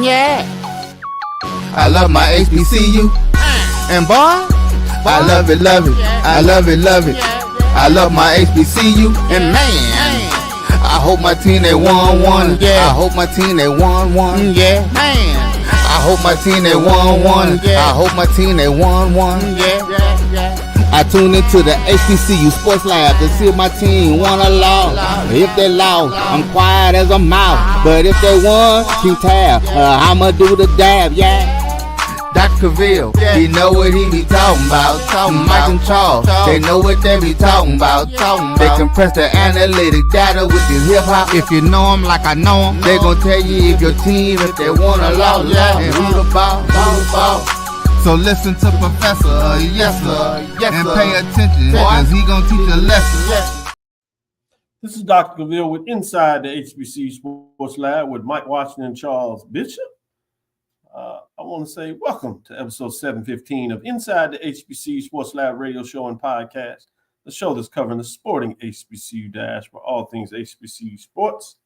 Yeah. I love my HBCU. And boy, I love it, love it. I love it, love it. I love my HBCU. And man, I hope my team they won one. Yeah. I hope my team they won one. Yeah. Man. I hope my team they won one. I hope my team they won one. Yeah. I tune into the HBCU Sports Lab to see if my team won or lost. If they lost, I'm quiet as a mouse. But if they won, keep tab. I'ma do the dab, yeah. Dr. Cavil, he know what he be talking about. Mike and Charles, they know what they be talking about. They compress the analytic data with this hip hop. If you know them like I know them, they gon' tell you if your team, if they won or lost, and who the ball. So listen to Professor, yes sir, and pay attention, cause he gon' teach a lesson. This is Dr. Cavil with Inside the HBCU Sports Lab with Mike Washington and Charles Bishop. I want to say welcome to episode 715 of Inside the HBCU Sports Lab radio show and podcast, the show that's covering the sporting HBCU dash for all things HBCU sports,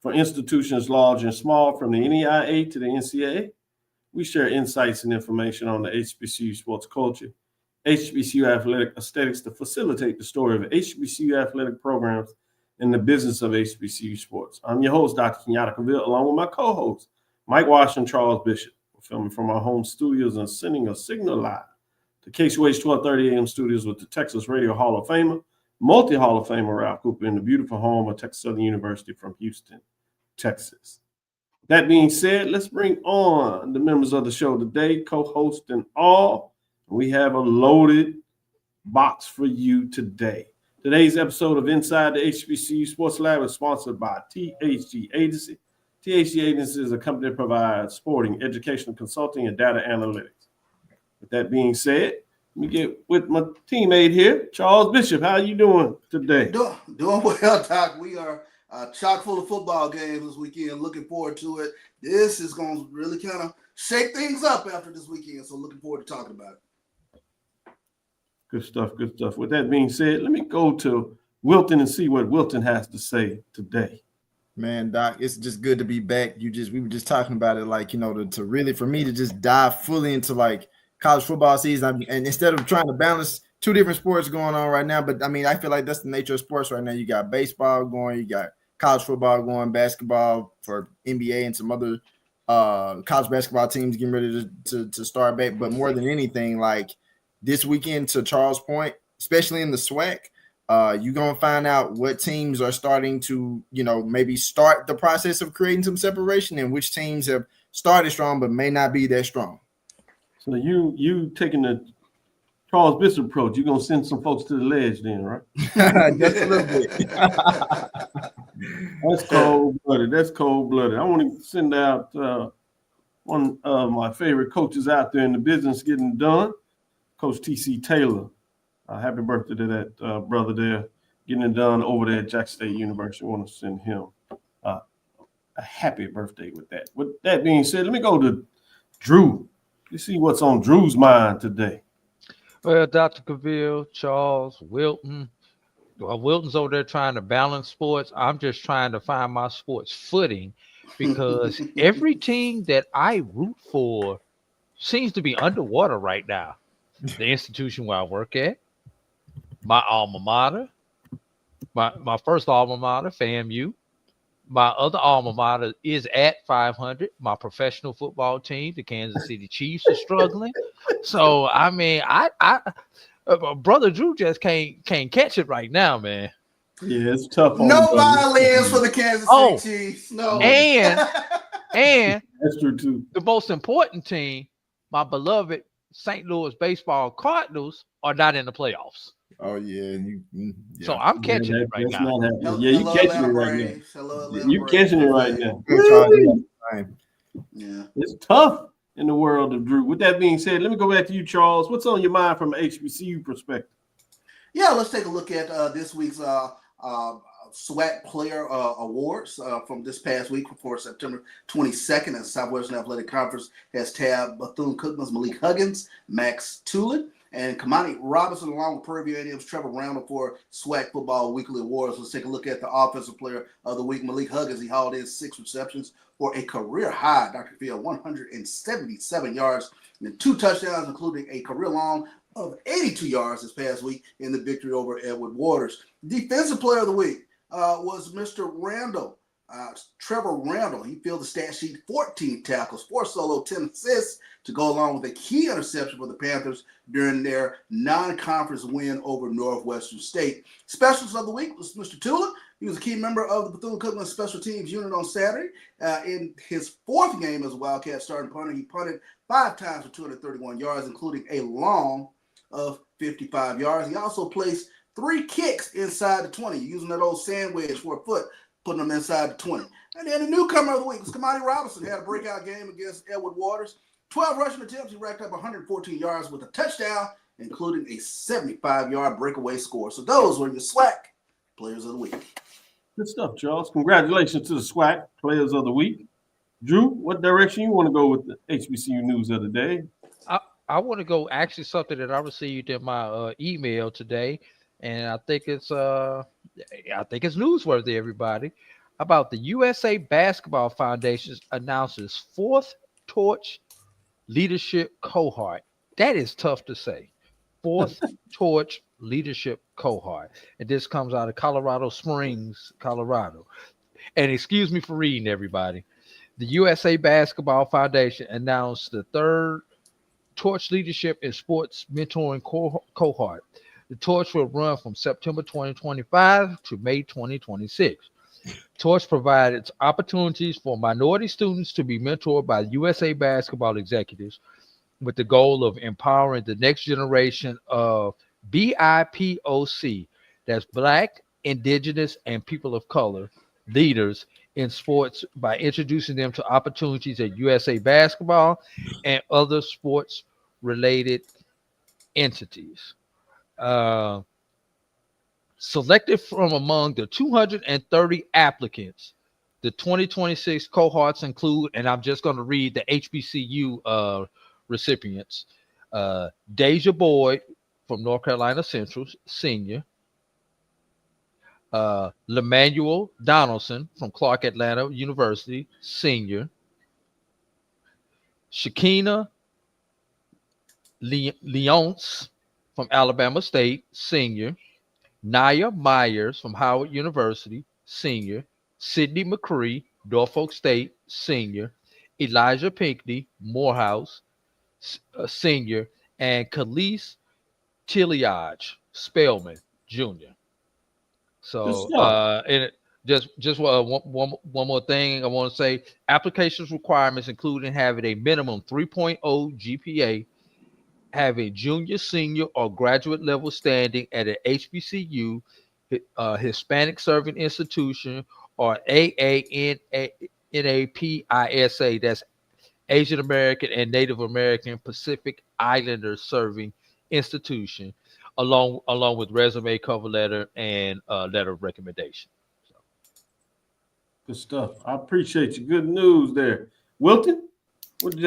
for institutions large and small, from the NEIA to the NCAA. We share insights and information on the HBCU sports culture, HBCU athletic aesthetics to facilitate the story of HBCU athletic programs and the business of HBCU sports. I'm your host, Dr. Kenyatta Cavil, along with my co-host, Mike Washington, Charles Bishop. We're filming from our home studios and sending a signal live to KCUH 1230 AM studios with the Texas Radio Hall of Famer, multi-Hall of Famer Ralph Cooper in the beautiful home of Texas Southern University from Houston, Texas. That being said, let's bring on the members of the show today, co-host and all. We have a loaded box for you today. Today's episode of Inside the HBCU Sports Lab is sponsored by THG Agency. THG Agency is a company that provides sporting, educational consulting, and data analytics. With that being said, let me get with my teammate here, Charles Bishop. How are you doing today? Doing well, Doc. We are chock full of football games this weekend. Looking forward to it. This is going to really kind of shake things up after this weekend, so looking forward to talking about it. Good stuff, good stuff. With that being said, let me go to Wilton and see what Wilton has to say today. Man, Doc, it's just good to be back. We were just talking about it, like, to really, for me to just dive fully into like college football season, and instead of trying to balance two different sports going on right now, but I mean, I feel like that's the nature of sports right now. You got baseball going, you got college football going, basketball for NBA and some other college basketball teams getting ready to start back. But more than anything, like this weekend, to Charles' point, especially in the SWAC, you're going to find out what teams are starting to, maybe start the process of creating some separation, and which teams have started strong but may not be that strong. So you taking the Charles Bishop approach, you're going to send some folks to the ledge then, right? Just a little bit. That's cold-blooded. That's cold-blooded. I want to send out one of my favorite coaches out there in the business getting done, Coach T.C. Taylor. Happy birthday to that brother there, getting it done over there at Jackson State University. I want to send him a happy birthday with that. With that being said, let me go to Drew. Let's see what's on Drew's mind today. Well, Dr. Cavil, Charles, Wilton. Wilton's over there trying to balance sports. I'm just trying to find my sports footing, because every team that I root for seems to be underwater right now. The institution where I work at, my alma mater, my first alma mater, FAMU. My other alma mater is at 500. My professional football team, the Kansas City Chiefs, are struggling. So, I mean, I Brother Drew just can't catch it right now, man. Yeah, it's tough. No violins for the Kansas City Chiefs. No. And that's true too. The most important team, my beloved St. Louis baseball Cardinals, are not in the playoffs. Oh yeah, So I'm catching it right now. You catching it right now. You catching it right now. Yeah, it's tough in the world of Drew. With that being said, let me go back to you, Charles. What's on your mind from an HBCU perspective? Yeah, let's take a look at this week's SWAC Player Awards from this past week for September 22nd. And Southwestern Athletic Conference has tabbed Bethune-Cookman's Malik Huggins, Max Tulin, and Kamani Robinson, along with Prairie View A&M's Trevor Randall for SWAC Football Weekly Awards. Let's take a look at the Offensive Player of the Week. Malik Huggins, he hauled in 6 receptions for a career high, Dr. Field, 177 yards and 2 touchdowns, including a career long of 82 yards this past week in the victory over Edward Waters. Defensive Player of the Week was Mr. Randall. Trevor Randall, he filled the stat sheet, 14 tackles, 4 solo, 10 assists to go along with a key interception for the Panthers during their non-conference win over Northwestern State. Specialist of the week was Mr. Tula. He was a key member of the Bethune-Cookman Special Teams unit on Saturday. In his 4th game as a Wildcat starting punter, he punted 5 times for 231 yards, including a long of 55 yards. He also placed 3 kicks inside the 20, using that old sand wedge for a foot, putting them inside the 20. And then the newcomer of the week was Kamani Robinson. He had a breakout game against Edward Waters. 12 rushing attempts. He racked up 114 yards with a touchdown, including a 75-yard breakaway score. So those were your SWAC Players of the Week. Good stuff, Charles. Congratulations to the SWAC Players of the Week. Drew, what direction you want to go with the HBCU news of the day? I want to go actually something that I received in my email today, and I think it's newsworthy, everybody, about the USA Basketball Foundation announces 4th Torch Leadership Cohort. That is tough to say. 4th Torch Leadership Cohort. And this comes out of Colorado Springs, Colorado. And excuse me for reading, everybody. The USA Basketball Foundation announced the 3rd Torch Leadership in Sports Mentoring Cohort. The Torch will run from September 2025 to May 2026. Torch provides opportunities for minority students to be mentored by USA basketball executives with the goal of empowering the next generation of BIPOC, that's Black, Indigenous, and People of Color leaders in sports by introducing them to opportunities at USA basketball and other sports-related entities. Selected from among the 230 applicants, the 2026 cohorts include, and I'm just going to read the HBCU recipients, Deja Boyd from North Carolina Central, senior, Lemanuel Donaldson from Clark Atlanta University, senior, Shakina Leonce from Alabama State, senior, Naya Myers from Howard University, senior, Sidney McCree, Norfolk State, senior, Elijah Pinckney, Morehouse, senior, and Khalees Tiliage Spellman, Jr. So, and just one more thing I want to say: applications requirements including having a minimum 3.0 GPA, having junior, senior, or graduate level standing at an HBCU, Hispanic Serving Institution, or AANAPISA, that's Asian American and Native American Pacific Islander Serving Institution, along with resume, cover letter, and letter of recommendation. So. Good stuff. I appreciate you. Good news there. Wilton, what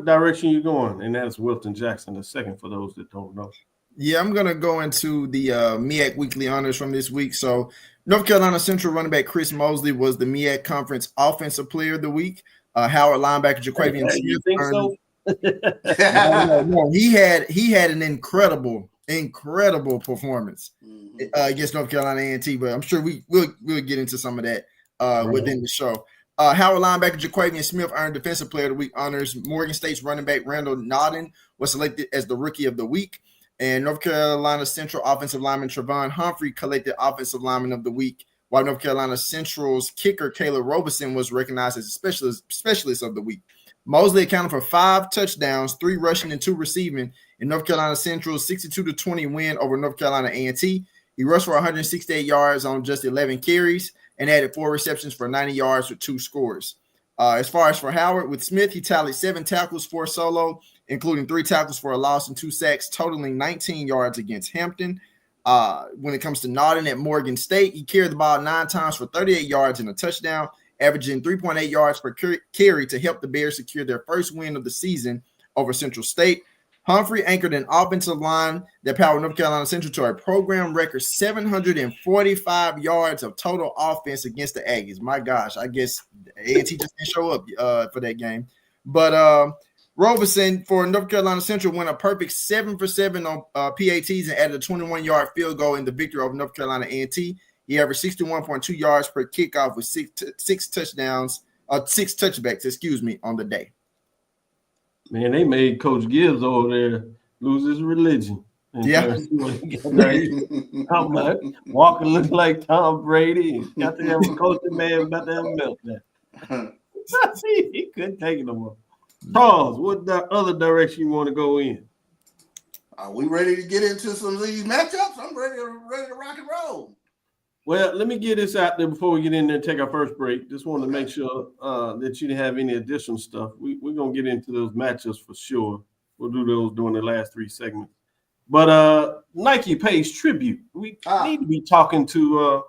direction you going? And that's Wilton Jackson, the second for those that don't know. Yeah, I'm going to go into the MEAC weekly honors from this week. So North Carolina Central running back Chris Mosley was the MEAC Conference Offensive Player of the Week. Howard linebacker Jaquavian Smith. You think so? No, he had an incredible performance against North Carolina A&T, but I'm sure we'll get into some of that within the show. Howard linebacker Jaquavian Smith earned Defensive Player of the Week honors. Morgan State's running back Randall Nodden was selected as the Rookie of the Week. And North Carolina Central offensive lineman Trevon Humphrey collected Offensive Lineman of the Week, while North Carolina Central's kicker Caleb Robeson was recognized as a specialist of the week. Mosley accounted for 5 touchdowns, 3 rushing and 2 receiving in North Carolina Central's 62-20 win over North Carolina A&T. He rushed for 168 yards on just 11 carries and added 4 receptions for 90 yards with 2 scores. As far as for Howard, with Smith, he tallied 7 tackles, 4 solo, including 3 tackles for a loss and 2 sacks, totaling 19 yards against Hampton. When it comes to Nodden at Morgan State, he carried the ball 9 times for 38 yards and a touchdown, averaging 3.8 yards per carry to help the Bears secure their first win of the season over Central State. Humphrey anchored an offensive line that powered North Carolina Central to a program record 745 yards of total offense against the Aggies. My gosh, I guess A&T just didn't show up for that game. But Roberson for North Carolina Central went a perfect 7 for 7 on PATs and added a 21-yard field goal in the victory over North Carolina A&T. He averaged 61.2 yards per kickoff with six touchdowns, 6 touchbacks, on the day. Man, they made Coach Gibbs over there lose his religion. Yeah. Walker looked like Tom Brady. Got to have a coaching man about to have a meltdown. He couldn't take it no more. Charles, what other direction you want to go in? Are we ready to get into some of these matchups? I'm ready to rock and roll. Well, let me get this out there before we get in there and take our first break. Just wanted to make sure that you didn't have any additional stuff. We're going to get into those matchups for sure. We'll do those during the last 3 segments. But Nike pays tribute. We need to be talking to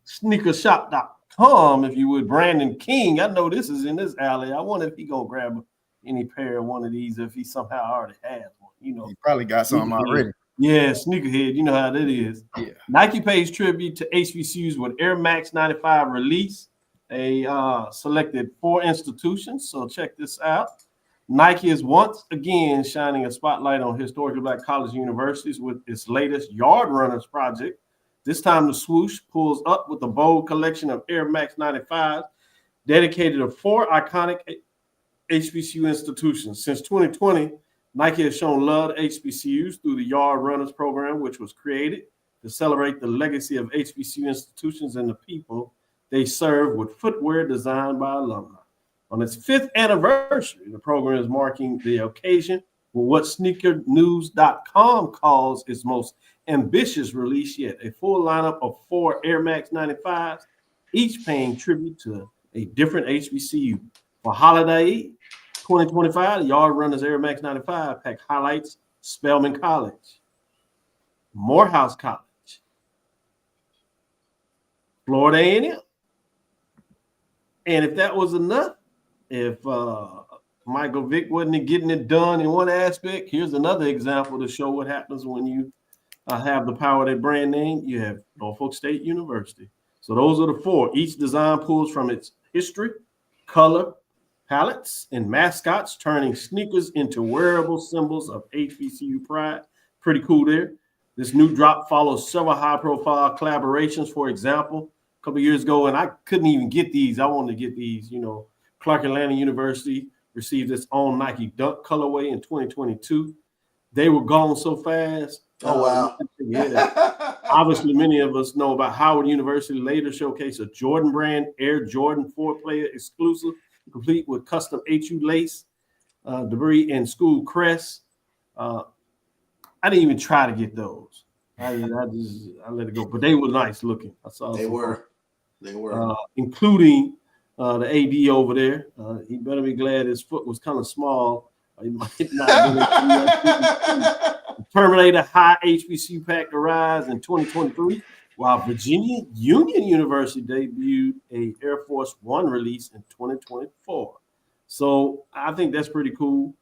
sneakershop.com, if you would, Brandon King. I know this is in this alley. I wonder if he's going to grab any pair of one of these if he somehow already has one. You know, he probably got some already. Yeah, sneakerhead. You know how that is. Yeah. Nike pays tribute to HBCUs with Air Max 95 release. They selected 4 institutions. So check this out. Nike is once again shining a spotlight on historically Black colleges and universities with its latest Yard Runners project. This time the swoosh pulls up with a bold collection of Air Max 95s dedicated to 4 iconic HBCU institutions. Since 2020, Nike has shown love to HBCUs through the Yard Runners program, which was created to celebrate the legacy of HBCU institutions and the people they serve with footwear designed by alumni. On its 5th anniversary, the program is marking the occasion with what sneakernews.com calls its most ambitious release yet, a full lineup of 4 Air Max 95s, each paying tribute to a different HBCU. For holiday 2025, the Yard Runners Air Max 95 pack highlights Spelman College, Morehouse College, Florida A&M. And if that was enough, if Michael Vick wasn't getting it done in one aspect, here's another example to show what happens when you have the power of that brand name. You have Norfolk State University. So those are the 4. Each design pulls from its history, color, palettes, and mascots, turning sneakers into wearable symbols of HBCU pride. Pretty cool there. This new drop follows several high-profile collaborations. For example, a couple of years ago, and I couldn't even get these. I wanted to get these. Clark Atlanta University received its own Nike Dunk colorway in 2022. They were gone so fast. Oh, wow. Yeah. Obviously, many of us know about Howard University later showcased a Jordan brand Air Jordan 4-player exclusive, complete with custom HU lace, debris, and school crest. I didn't even try to get those. I let it go, but they were nice looking. I saw they were, including the AD over there. He better be glad his foot was kind of small. He might not Terminator High HBCU pack arrives in 2023, while Virginia Union University debuted a Air Force One release in 2024. So I think that's pretty cool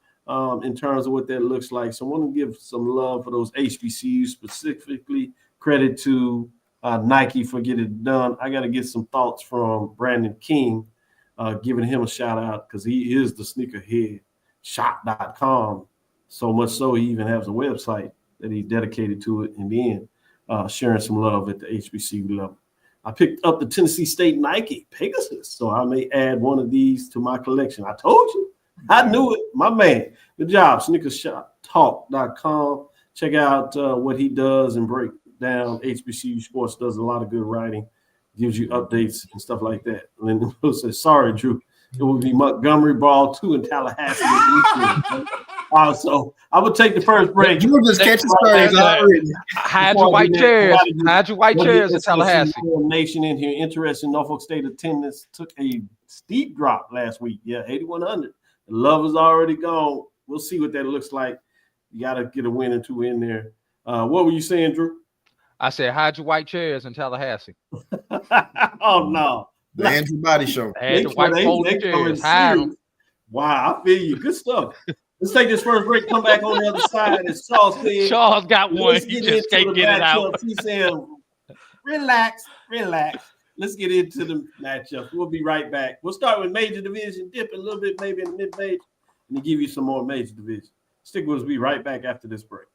in terms of what that looks like. So I want to give some love for those HBCUs, specifically credit to Nike for getting it done. I got to get some thoughts from Brandon King, giving him a shout out because he is the sneakerhead shop.com. So much so he even has a website that he's dedicated to it, and then sharing some love at the HBCU level. I picked up the Tennessee State Nike Pegasus, so I may add one of these to my collection. I told you. I knew it. My man. Good job. Sneakershoptalk.com. Check out what he does and break down. HBCU Sports does a lot of good writing, gives you updates and stuff like that. And then he'll say, sorry, Drew. It will be Montgomery Ball 2 in Tallahassee. So I would take the first break. You will just catch the stories already. Hide your white chairs. Hide your white chairs in Tallahassee. Nation in here interested in Norfolk State attendance took a steep drop last week. Yeah, 8,100. The love is already gone. We'll see what that looks like. You got to get a win or 2 in there. What were you saying, Drew? I said hide your white chairs in Tallahassee. Oh, no. The Andrew Body Show. Hide the white folding chairs. Hide them. Wow, I feel you. Good stuff. Let's take this first break. Come back on the other side. As Charles said, Charles got one. let's He get just into can't the get it out. matchups. He's saying, relax. Let's get into the matchups. We'll be right back. We'll start with major division, dip a little bit maybe in the mid-major, and give you some more major division. Stick with us. We'll be right back after this break.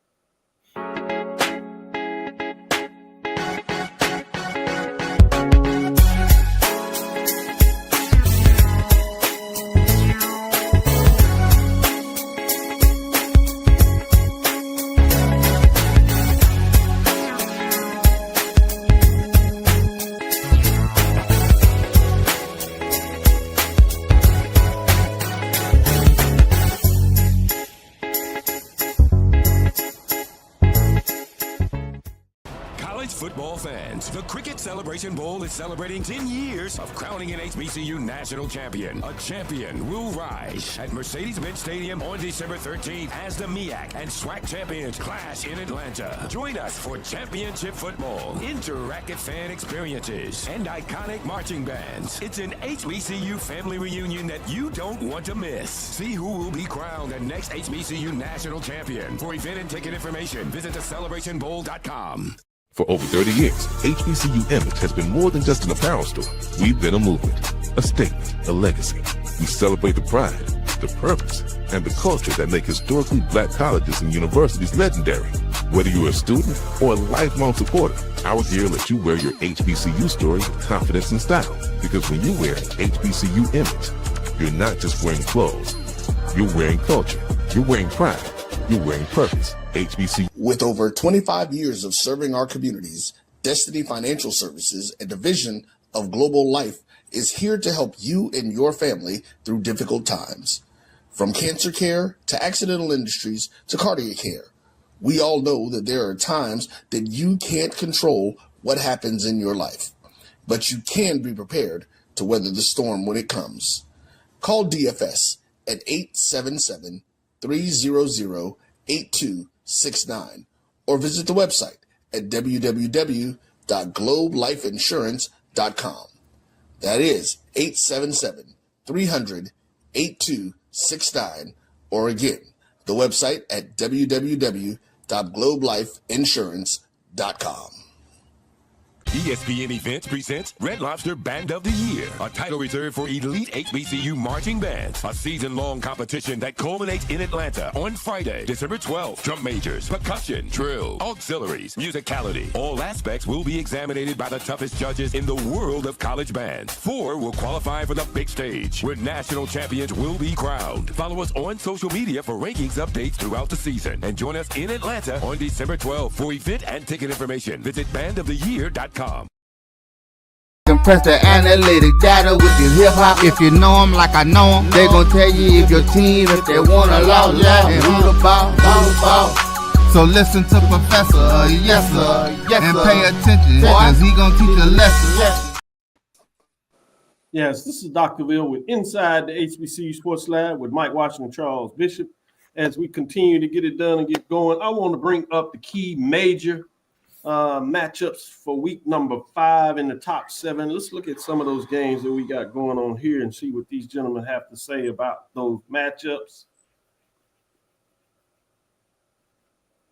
Football fans, the Cricket Celebration Bowl is celebrating 10 years of crowning an HBCU national champion. A champion will rise at Mercedes-Benz Stadium on December 13th as the MEAC and SWAC champions clash in Atlanta. Join us for championship football, interactive fan experiences, and iconic marching bands. It's an HBCU family reunion that you don't want to miss. See who will be crowned the next HBCU national champion. For event and ticket information, visit thecelebrationbowl.com. For over 30 years, HBCU Image has been more than just an apparel store. We've been a movement, a statement, a legacy. We celebrate the pride, the purpose, and the culture that make historically black colleges and universities legendary. Whether you're a student or a lifelong supporter, our gear lets you wear your HBCU story with confidence and style. Because when you wear HBCU Image, you're not just wearing clothes. You're wearing culture. You're wearing pride. You're wearing purpose. HBCU. With over 25 years of serving our communities, Destiny Financial Services, a division of Global Life, is here to help you and your family through difficult times. From cancer care to accidental industries to cardiac care, we all know that there are times that you can't control what happens in your life, but you can be prepared to weather the storm when it comes. Call DFS at 877-300-8269 or visit the website at www.globelifeinsurance.com. That is 877-300-8269, or again, the website at www.globelifeinsurance.com. ESPN Events presents Red Lobster Band of the Year, a title reserved for elite HBCU marching bands. A season-long competition that culminates in Atlanta on Friday, December 12th. Drum majors, percussion, drill, auxiliaries, musicality. All aspects will be examined by the toughest judges in the world of college bands. 4 will qualify for the big stage, where national champions will be crowned. Follow us on social media for rankings updates throughout the season. And join us in Atlanta on December 12th. For event and ticket information, visit bandoftheyear.com. Compress the analytic data with your hip hop. If you know them like I know them, they gon' tell you if your team, if they wanna lose, and who the ball. So listen to Professor, yes sir, and pay attention, cause he gon' teach a lesson. Yes, this is Dr. Cavil with Inside the HBCU Sports Lab with Mike Washington and Charles Bishop. As we continue to get it done and get going, I want to bring up the key major matchups for week number 5 in the top 7. Let's look at some of those games that we got going on here and see what these gentlemen have to say about those matchups.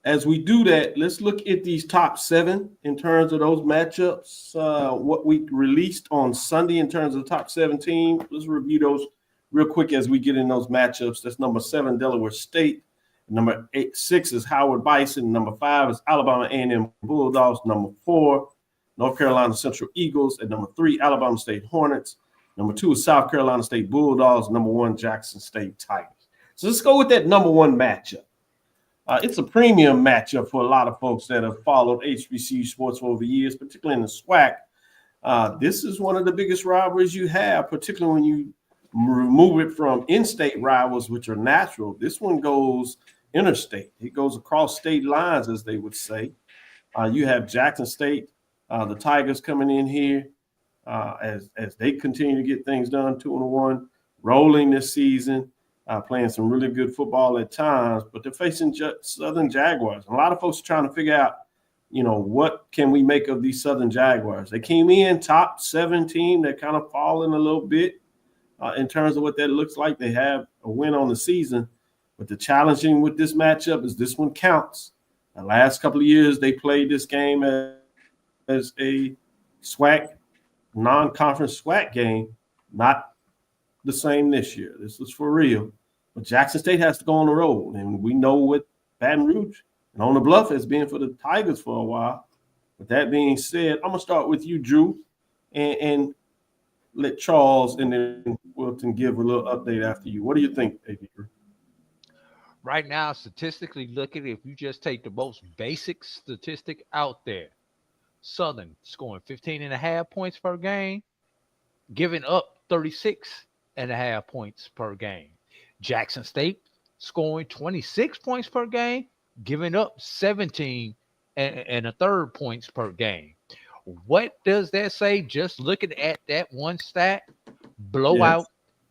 As we do that, let's look at these top 7 in terms of those matchups. What we released on Sunday in terms of the top 7 teams. Let's review those real quick as we get in those matchups. That's number 7, Delaware State. Number 6 is Howard Bison. Number 5 is Alabama A&M Bulldogs. Number 4, North Carolina Central Eagles. And number 3, Alabama State Hornets. Number 2 is South Carolina State Bulldogs. Number 1, Jackson State Tigers. So let's go with that number 1 matchup. It's a premium matchup for a lot of folks that have followed HBCU sports for over the years, particularly in the SWAC. This is one of the biggest rivalries you have, particularly when you remove it from in-state rivals, which are natural. This one goes interstate. It goes across state lines, as they would say. You have Jackson State, the Tigers coming in here as they continue to get things done, 2-1, rolling this season, playing some really good football at times, but they're facing Southern Jaguars. A lot of folks are trying to figure out, what can we make of these Southern Jaguars? They came in top 7 team. They're kind of falling a little bit in terms of what that looks like. They have a win on the season, But the challenging with this matchup is this one counts. The last couple of years, they played this game as a SWAC, non-conference SWAC game. Not the same this year. This is for real. But Jackson State has to go on the road. And we know what Baton Rouge and On the Bluff has been for the Tigers for a while. With that being said, I'm going to start with you, Drew, and let Charles and then Wilton give a little update after you. What do you think, AB? Right now, statistically looking, if you just take the most basic statistic out there, Southern scoring 15.5 points per game, giving up 36.5 points per game. Jackson State scoring 26 points per game, giving up 17 and a third points per game. What does that say? Just looking at that one stat, blowout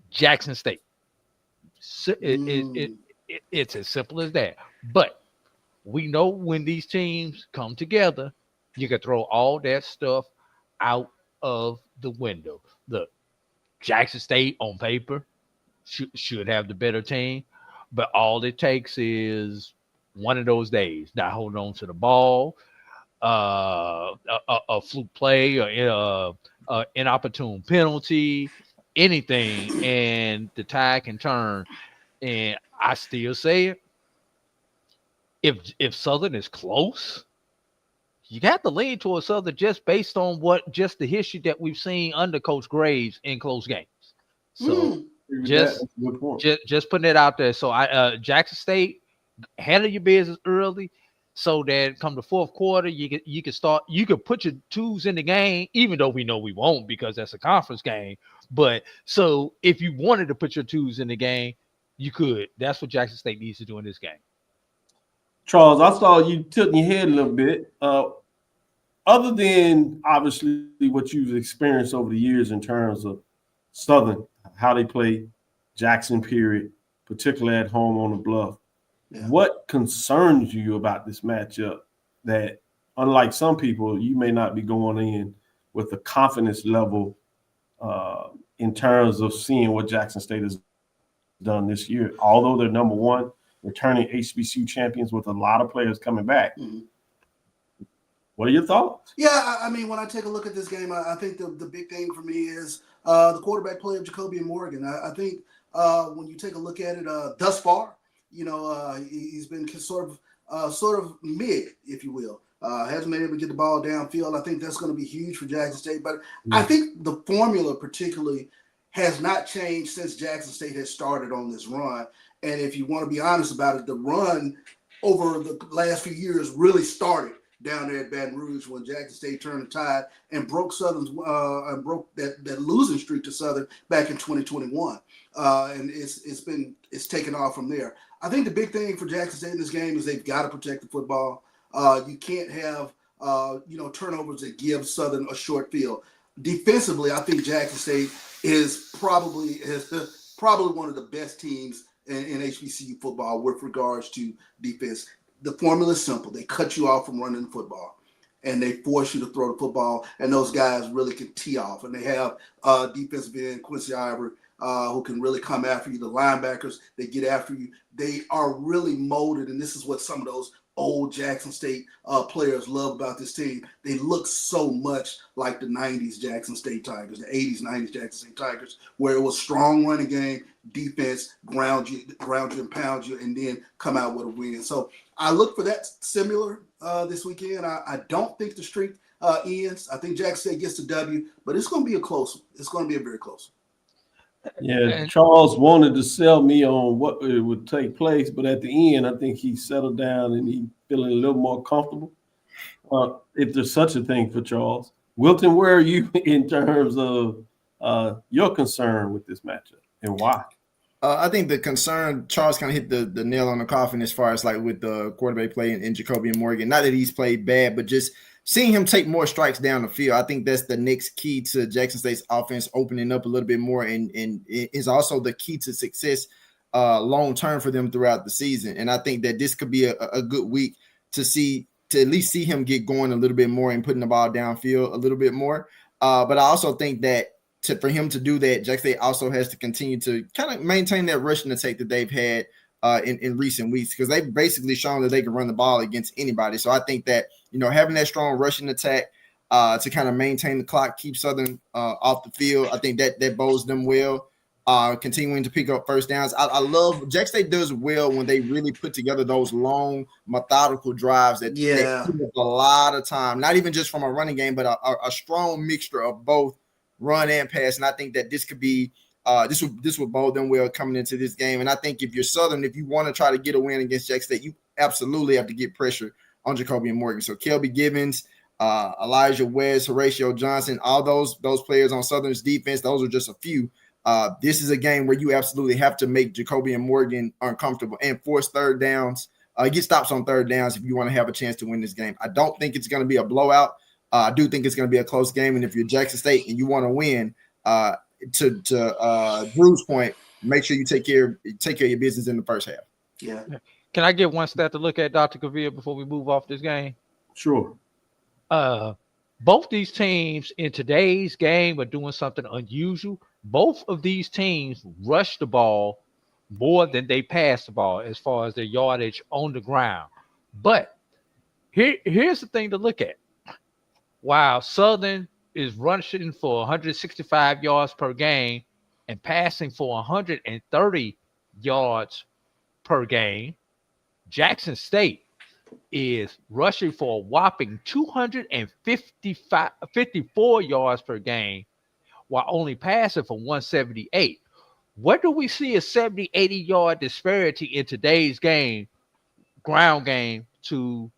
Jackson State. So it's as simple as that. But we know when these teams come together, you can throw all that stuff out of the window. Look, Jackson State on paper should have the better team, but all it takes is one of those days not holding on to the ball, a fluke play, or inopportune penalty, anything, and the tide can turn. And I still say it. If Southern is close, you have to lean towards Southern just based on just the history that we've seen under Coach Graves in close games. So just putting it out there. So Jackson State, handle your business early, so that come the fourth quarter, you can put your twos in the game, even though we know we won't because that's a conference game. But so if you wanted to put your twos in the game, you could. That's what Jackson State needs to do in this game. Charles, I saw you tilting your head a little bit. Other than obviously what you've experienced over the years in terms of Southern, how they play Jackson period, particularly at home on the Bluff, what concerns you about this matchup that, unlike some people, you may not be going in with the confidence level in terms of seeing what Jackson State has done this year, although they're number one, returning HBCU champions with a lot of players coming back. Mm-hmm. What are your thoughts? Yeah, I mean, when I take a look at this game, I think the big thing for me is the quarterback play of Jacoby Morgan. I think when you take a look at it thus far, he's been sort of mid, if you will. Hasn't been able to get the ball downfield. I think that's going to be huge for Jackson State. But I think the formula particularly has not changed since Jackson State has started on this run. And if you want to be honest about it, the run over the last few years really started down there at Baton Rouge when Jackson State turned the tide and broke Southern's and broke that losing streak to Southern back in 2021. And it's taken off from there. I think the big thing for Jackson State in this game is they've got to protect the football. You can't have turnovers that give Southern a short field. Defensively, I think Jackson State is probably one of the best teams in HBCU football with regards to defense. The formula is simple. They cut you off from running the football, and they force you to throw the football, and those guys really can tee off. And they have defensive end Quincy Ivor, who can really come after you. The linebackers, they get after you. They are really molded, and this is what some of those old Jackson State players love about this team. They look so much like the 90s Jackson State Tigers, the 80s, 90s Jackson State Tigers, where it was strong running game, defense, ground you and pound you, and then come out with a win. So I look for that similar this weekend. I don't think the streak ends. I think Jackson State gets the W, but it's going to be a close one. It's going to be a very close one. Yeah, Charles wanted to sell me on what it would take place, but at the end, I think he settled down and he feeling a little more comfortable. If there's such a thing for Charles. Wilton, where are you in terms of your concern with this matchup and why? I think the concern, Charles kind of hit the nail on the coffin as far as like with the quarterback play in Jacoby Morgan. Not that he's played bad, but just seeing him take more strikes down the field. I think that's the next key to Jackson State's offense opening up a little bit more, and it is also the key to success long term for them throughout the season. And I think that this could be a good week to at least see him get going a little bit more and putting the ball downfield a little bit more. But I also think that for him to do that, Jackson State also has to continue to kind of maintain that rushing attack that they've had in recent weeks, because they've basically shown that they can run the ball against anybody. So I think that, having that strong rushing attack to kind of maintain the clock, keep Southern off the field, I think that bodes them well. Continuing to pick up first downs. I love Jack State does well when they really put together those long, methodical drives that they give up a lot of time, not even just from a running game, but a strong mixture of both run and pass. And I think that this could be this would bode them well coming into this game. And I think if you're Southern, if you want to try to get a win against Jack State, you absolutely have to get pressure on Jacoby and Morgan. So Kelby Gibbons, Elijah West, Horatio Johnson, all those players on Southern's defense, those are just a few. This is a game where you absolutely have to make Jacoby and Morgan uncomfortable and force third downs, get stops on third downs if you want to have a chance to win this game. I don't think it's going to be a blowout. I do think it's going to be a close game. And if you're Jackson State and you want to win, to Drew's point, make sure you take care of your business in the first half. Yeah. Can I get one stat to look at, Dr. Cavil, before we move off this game? Sure. Both these teams in today's game are doing something unusual. Both of these teams rush the ball more than they pass the ball as far as their yardage on the ground. But here's the thing to look at. While Southern is rushing for 165 yards per game and passing for 130 yards per game, Jackson State is rushing for a whopping 254 yards per game while only passing for 178. Where do we see a 70, 80-yard disparity in today's game, ground game to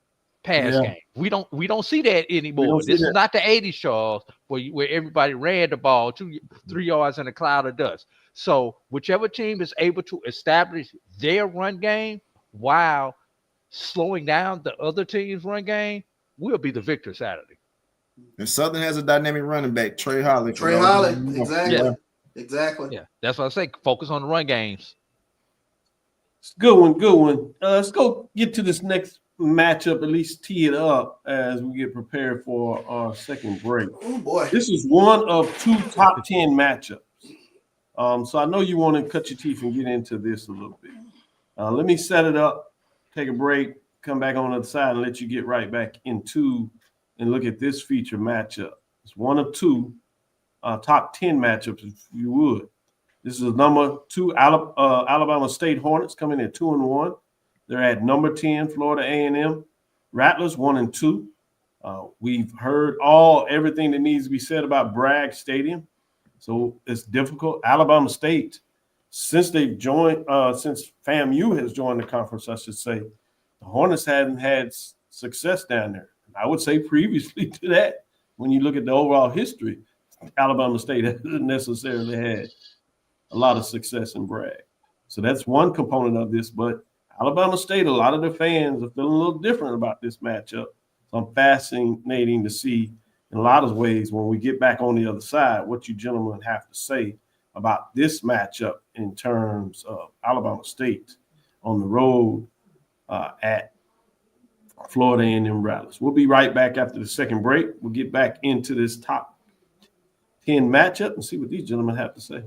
pass game? We don't see that anymore. This is not the 80s, Charles, where everybody ran the ball 2-3 yards in a cloud of dust. So whichever team is able to establish their run game while slowing down the other team's run game will be the victor Saturday. And Southern has a dynamic running back, Trey Holly. Exactly. Yeah, that's what I say. Focus on the run games. Good one. Let's go get to this next matchup, at least tee it up as we get prepared for our second break. Oh, boy. This is one of two top 10 matchups. So I know you want to cut your teeth and get into this a little bit. Let me set it up, take a break, come back on the other side, and let you get right back into and look at this feature matchup. It's one of two top 10 matchups, if you would. This is number 2, Alabama State Hornets coming in at 2-1. They're at number 10, Florida A&M. Rattlers 1-2. We've heard everything that needs to be said about Bragg Stadium, so it's difficult. Alabama State, since they've joined, since FAMU has joined the conference, I should say, the Hornets hadn't had success down there. I would say previously to that, when you look at the overall history, Alabama State hasn't necessarily had a lot of success in Bragg. So that's one component of this. But Alabama State, a lot of the fans are feeling a little different about this matchup. So I'm fascinating to see in a lot of ways when we get back on the other side what you gentlemen have to say about this matchup in terms of Alabama State on the road at Florida A&M Rattlers. We'll be right back after the second break. We'll get back into this top 10 matchup and see what these gentlemen have to say.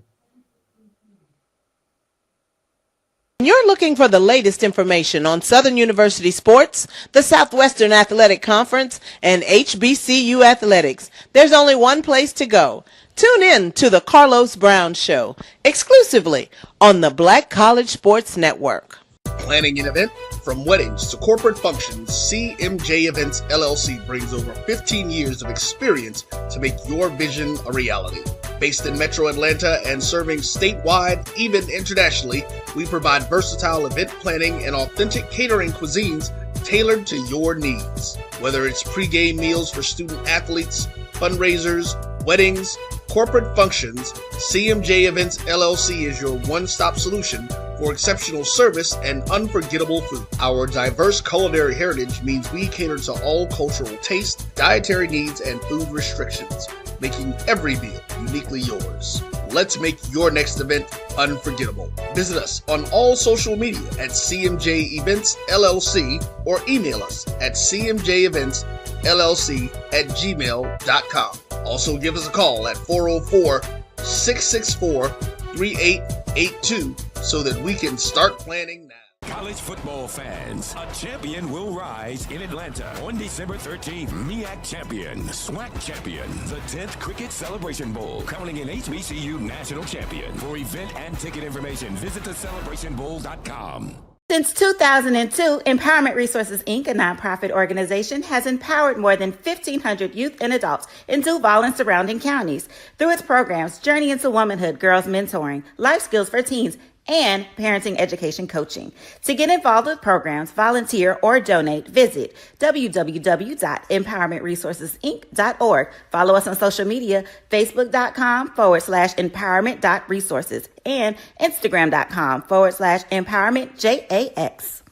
You're looking for the latest information on Southern University sports, the Southwestern Athletic Conference, and HBCU athletics. There's only one place to go. Tune in to the Carlos Brown Show, exclusively on the Black College Sports Network. Planning an event? From weddings to corporate functions, CMJ Events LLC brings over 15 years of experience to make your vision a reality. Based in Metro Atlanta and serving statewide, even internationally, we provide versatile event planning and authentic catering cuisines tailored to your needs. Whether it's pre-game meals for student athletes, fundraisers, weddings, corporate functions, CMJ Events LLC is your one-stop solution for exceptional service and unforgettable food. Our diverse culinary heritage means we cater to all cultural tastes, dietary needs, and food restrictions, making every meal uniquely yours. Let's make your next event unforgettable. Visit us on all social media at CMJ Events LLC or email us at cmjeventsllc@gmail.com. Also give us a call at 404-664-3882 so that we can start planning now. College football fans, a champion will rise in Atlanta on December 13th. MEAC champion, SWAC champion, the 10th Cricket Celebration Bowl, crowning an HBCU national champion. For event and ticket information, visit thecelebrationbowl.com. Since 2002, Empowerment Resources, Inc., a nonprofit organization, has empowered more than 1,500 youth and adults in Duval and surrounding counties through its programs Journey into Womanhood, Girls Mentoring, Life Skills for Teens, and parenting education coaching. To get involved with programs, volunteer, or donate, visit www.empowermentresourcesinc.org. Follow us on social media, facebook.com/empowerment.resources and instagram.com/empowermentJAX.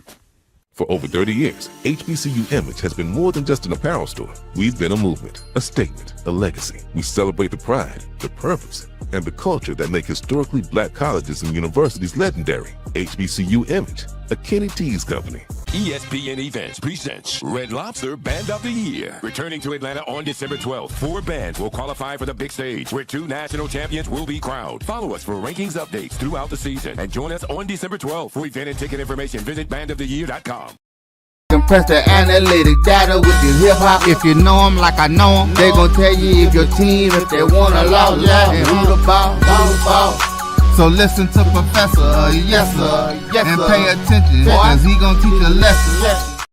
For over 30 years, HBCU Image has been more than just an apparel store. We've been a movement, a statement, a legacy. We celebrate the pride, the purpose, and the culture that make historically black colleges and universities legendary. HBCU Image, a Kenny T's company. ESPN Events presents Red Lobster Band of the Year. Returning to Atlanta on December 12th, 4 bands will qualify for the big stage, where 2 national champions will be crowned. Follow us for rankings updates throughout the season, and join us on December 12th. For event and ticket information, visit bandoftheyear.com. Compress the analytic data with your hip hop. If you know them like I know them, they gon' tell you if your team, if they want a law, and who the ball. So listen to Professor, yes sir, and pay attention, cause he gon' teach a lesson.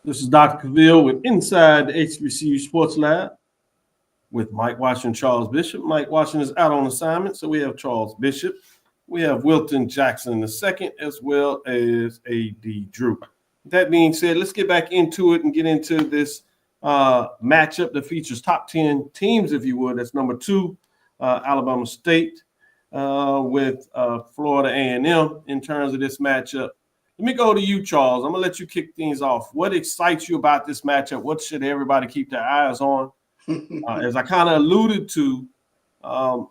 This is Dr. Cavil with Inside the HBCU Sports Lab with Mike Washington, Charles Bishop. Mike Washington is out on assignment, so we have Charles Bishop. We have Wilton Jackson II, as well as A.D. Drew. That being said, let's get back into it and get into this matchup that features top 10 teams, if you would. That's number 2, Alabama State, with Florida A&M in terms of this matchup. Let me go to you, Charles. I'm going to let you kick things off. What excites you about this matchup? What should everybody keep their eyes on? As I kind of alluded to, a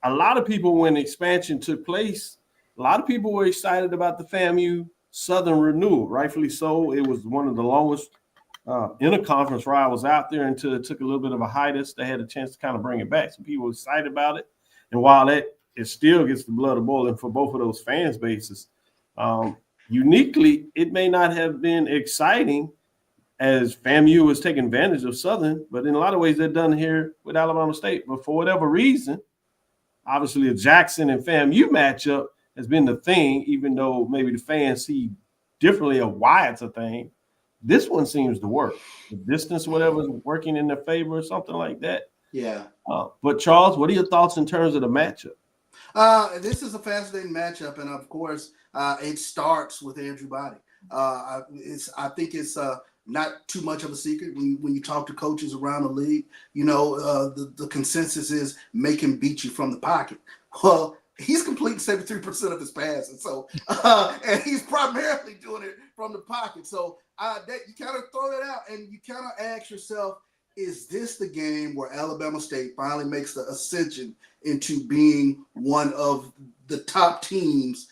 lot of people, when expansion took place, a lot of people were excited about the FAMU Southern renewal, rightfully so. It was one of the longest interconference where I was out there until it took a little bit of a hiatus. They had a chance to kind of bring it back. So people were excited about it. And while it still gets the blood boiling for both of those fans bases, uniquely, it may not have been exciting as FAMU was taking advantage of Southern, but in a lot of ways they're done here with Alabama State. But for whatever reason, obviously a Jackson and FAMU matchup has been the thing, even though maybe the fans see differently of why it's a thing. This one seems to work. The distance, whatever, is working in their favor or something like that. Yeah. But Charles, what are your thoughts in terms of the matchup? This is a fascinating matchup, and of course, it starts with Andrew Body. I think it's not too much of a secret when you talk to coaches around the league. You know, the consensus is make him beat you from the pocket. Well, he's completing 73% of his passes, so and he's primarily doing it from the pocket. So that you kind of throw that out, and you kind of ask yourself, is this the game where Alabama State finally makes the ascension into being one of the top teams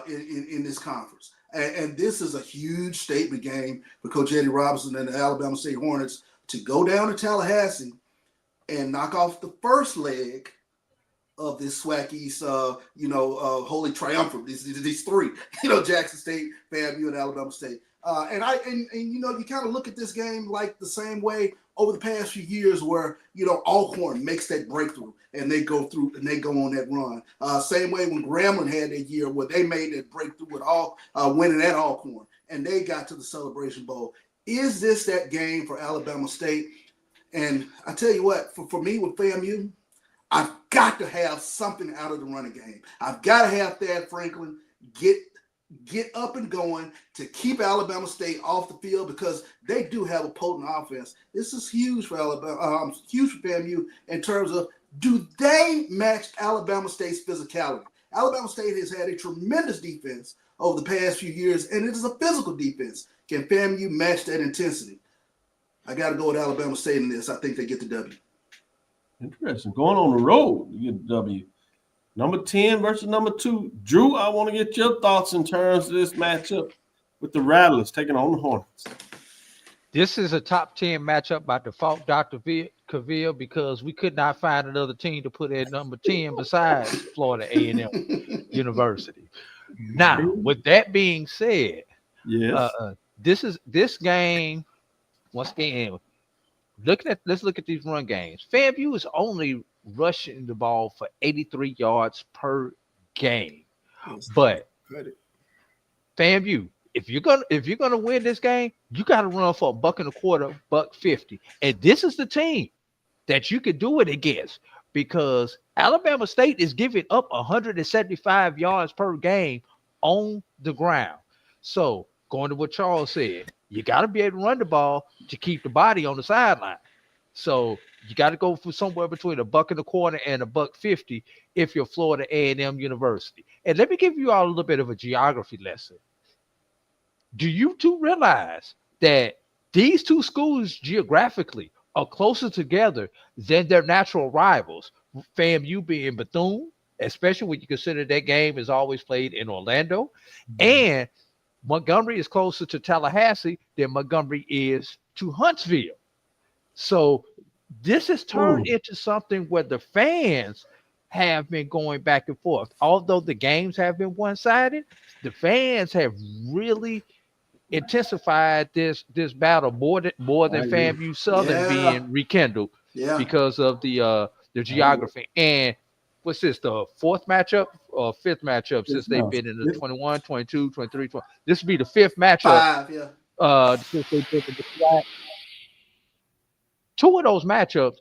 in this conference? And this is a huge statement game for Coach Eddie Robinson and the Alabama State Hornets to go down to Tallahassee and knock off the first leg of this SWAC East, holy triumvirate. These 3, Jackson State, FAMU, and Alabama State. And you kind of look at this game like the same way over the past few years where, Alcorn makes that breakthrough and they go through and they go on that run. Same way when Grambling had that year where they made that breakthrough with winning at Alcorn and they got to the Celebration Bowl. Is this that game for Alabama State? And I tell you what, for me with FAMU, I've got to have something out of the running game. I've got to have Thad Franklin get up and going to keep Alabama State off the field because they do have a potent offense. This is huge for Alabama, huge for FAMU in terms of, do they match Alabama State's physicality? Alabama State has had a tremendous defense over the past few years, and it is a physical defense. Can FAMU match that intensity? I got to go with Alabama State in this. I think they get the W. Interesting. Going on the road, you get the W. Number 10 versus number 2. Drew, I want to get your thoughts in terms of this matchup with the Rattlers taking on the Hornets. This is a top 10 matchup by default, Dr. Cavil, because we could not find another team to put at number 10 besides Florida A&M University. Now, with that being said, Yes. This game once again. Let's look at these run games. FAMU is only rushing the ball for 83 yards per game, but FAMU, if you're gonna win this game, you got to run for $1.25, $1.50, and this is the team that you could do it against because Alabama State is giving up 175 yards per game on the ground. So going to what Charles said, you got to be able to run the ball to keep the body on the sideline. So you got to go for somewhere between $1.25 and $1.50 if you're Florida A&M University. And let me give you all a little bit of a geography lesson. Do you two realize that these two schools geographically are closer together than their natural rivals? FAMU being Bethune, especially when you consider that game is always played in Orlando, and Montgomery is closer to Tallahassee than Montgomery is to Huntsville. So this has turned into something where the fans have been going back and forth. Although the games have been one-sided, the fans have really intensified this battle more than FAMU Southern being rekindled because of the geography. And what's this, the fourth matchup or fifth matchup since they've been in the 21, 22, 23, 20. This will be the fifth matchup. Since they've been in the flat. Two of those matchups,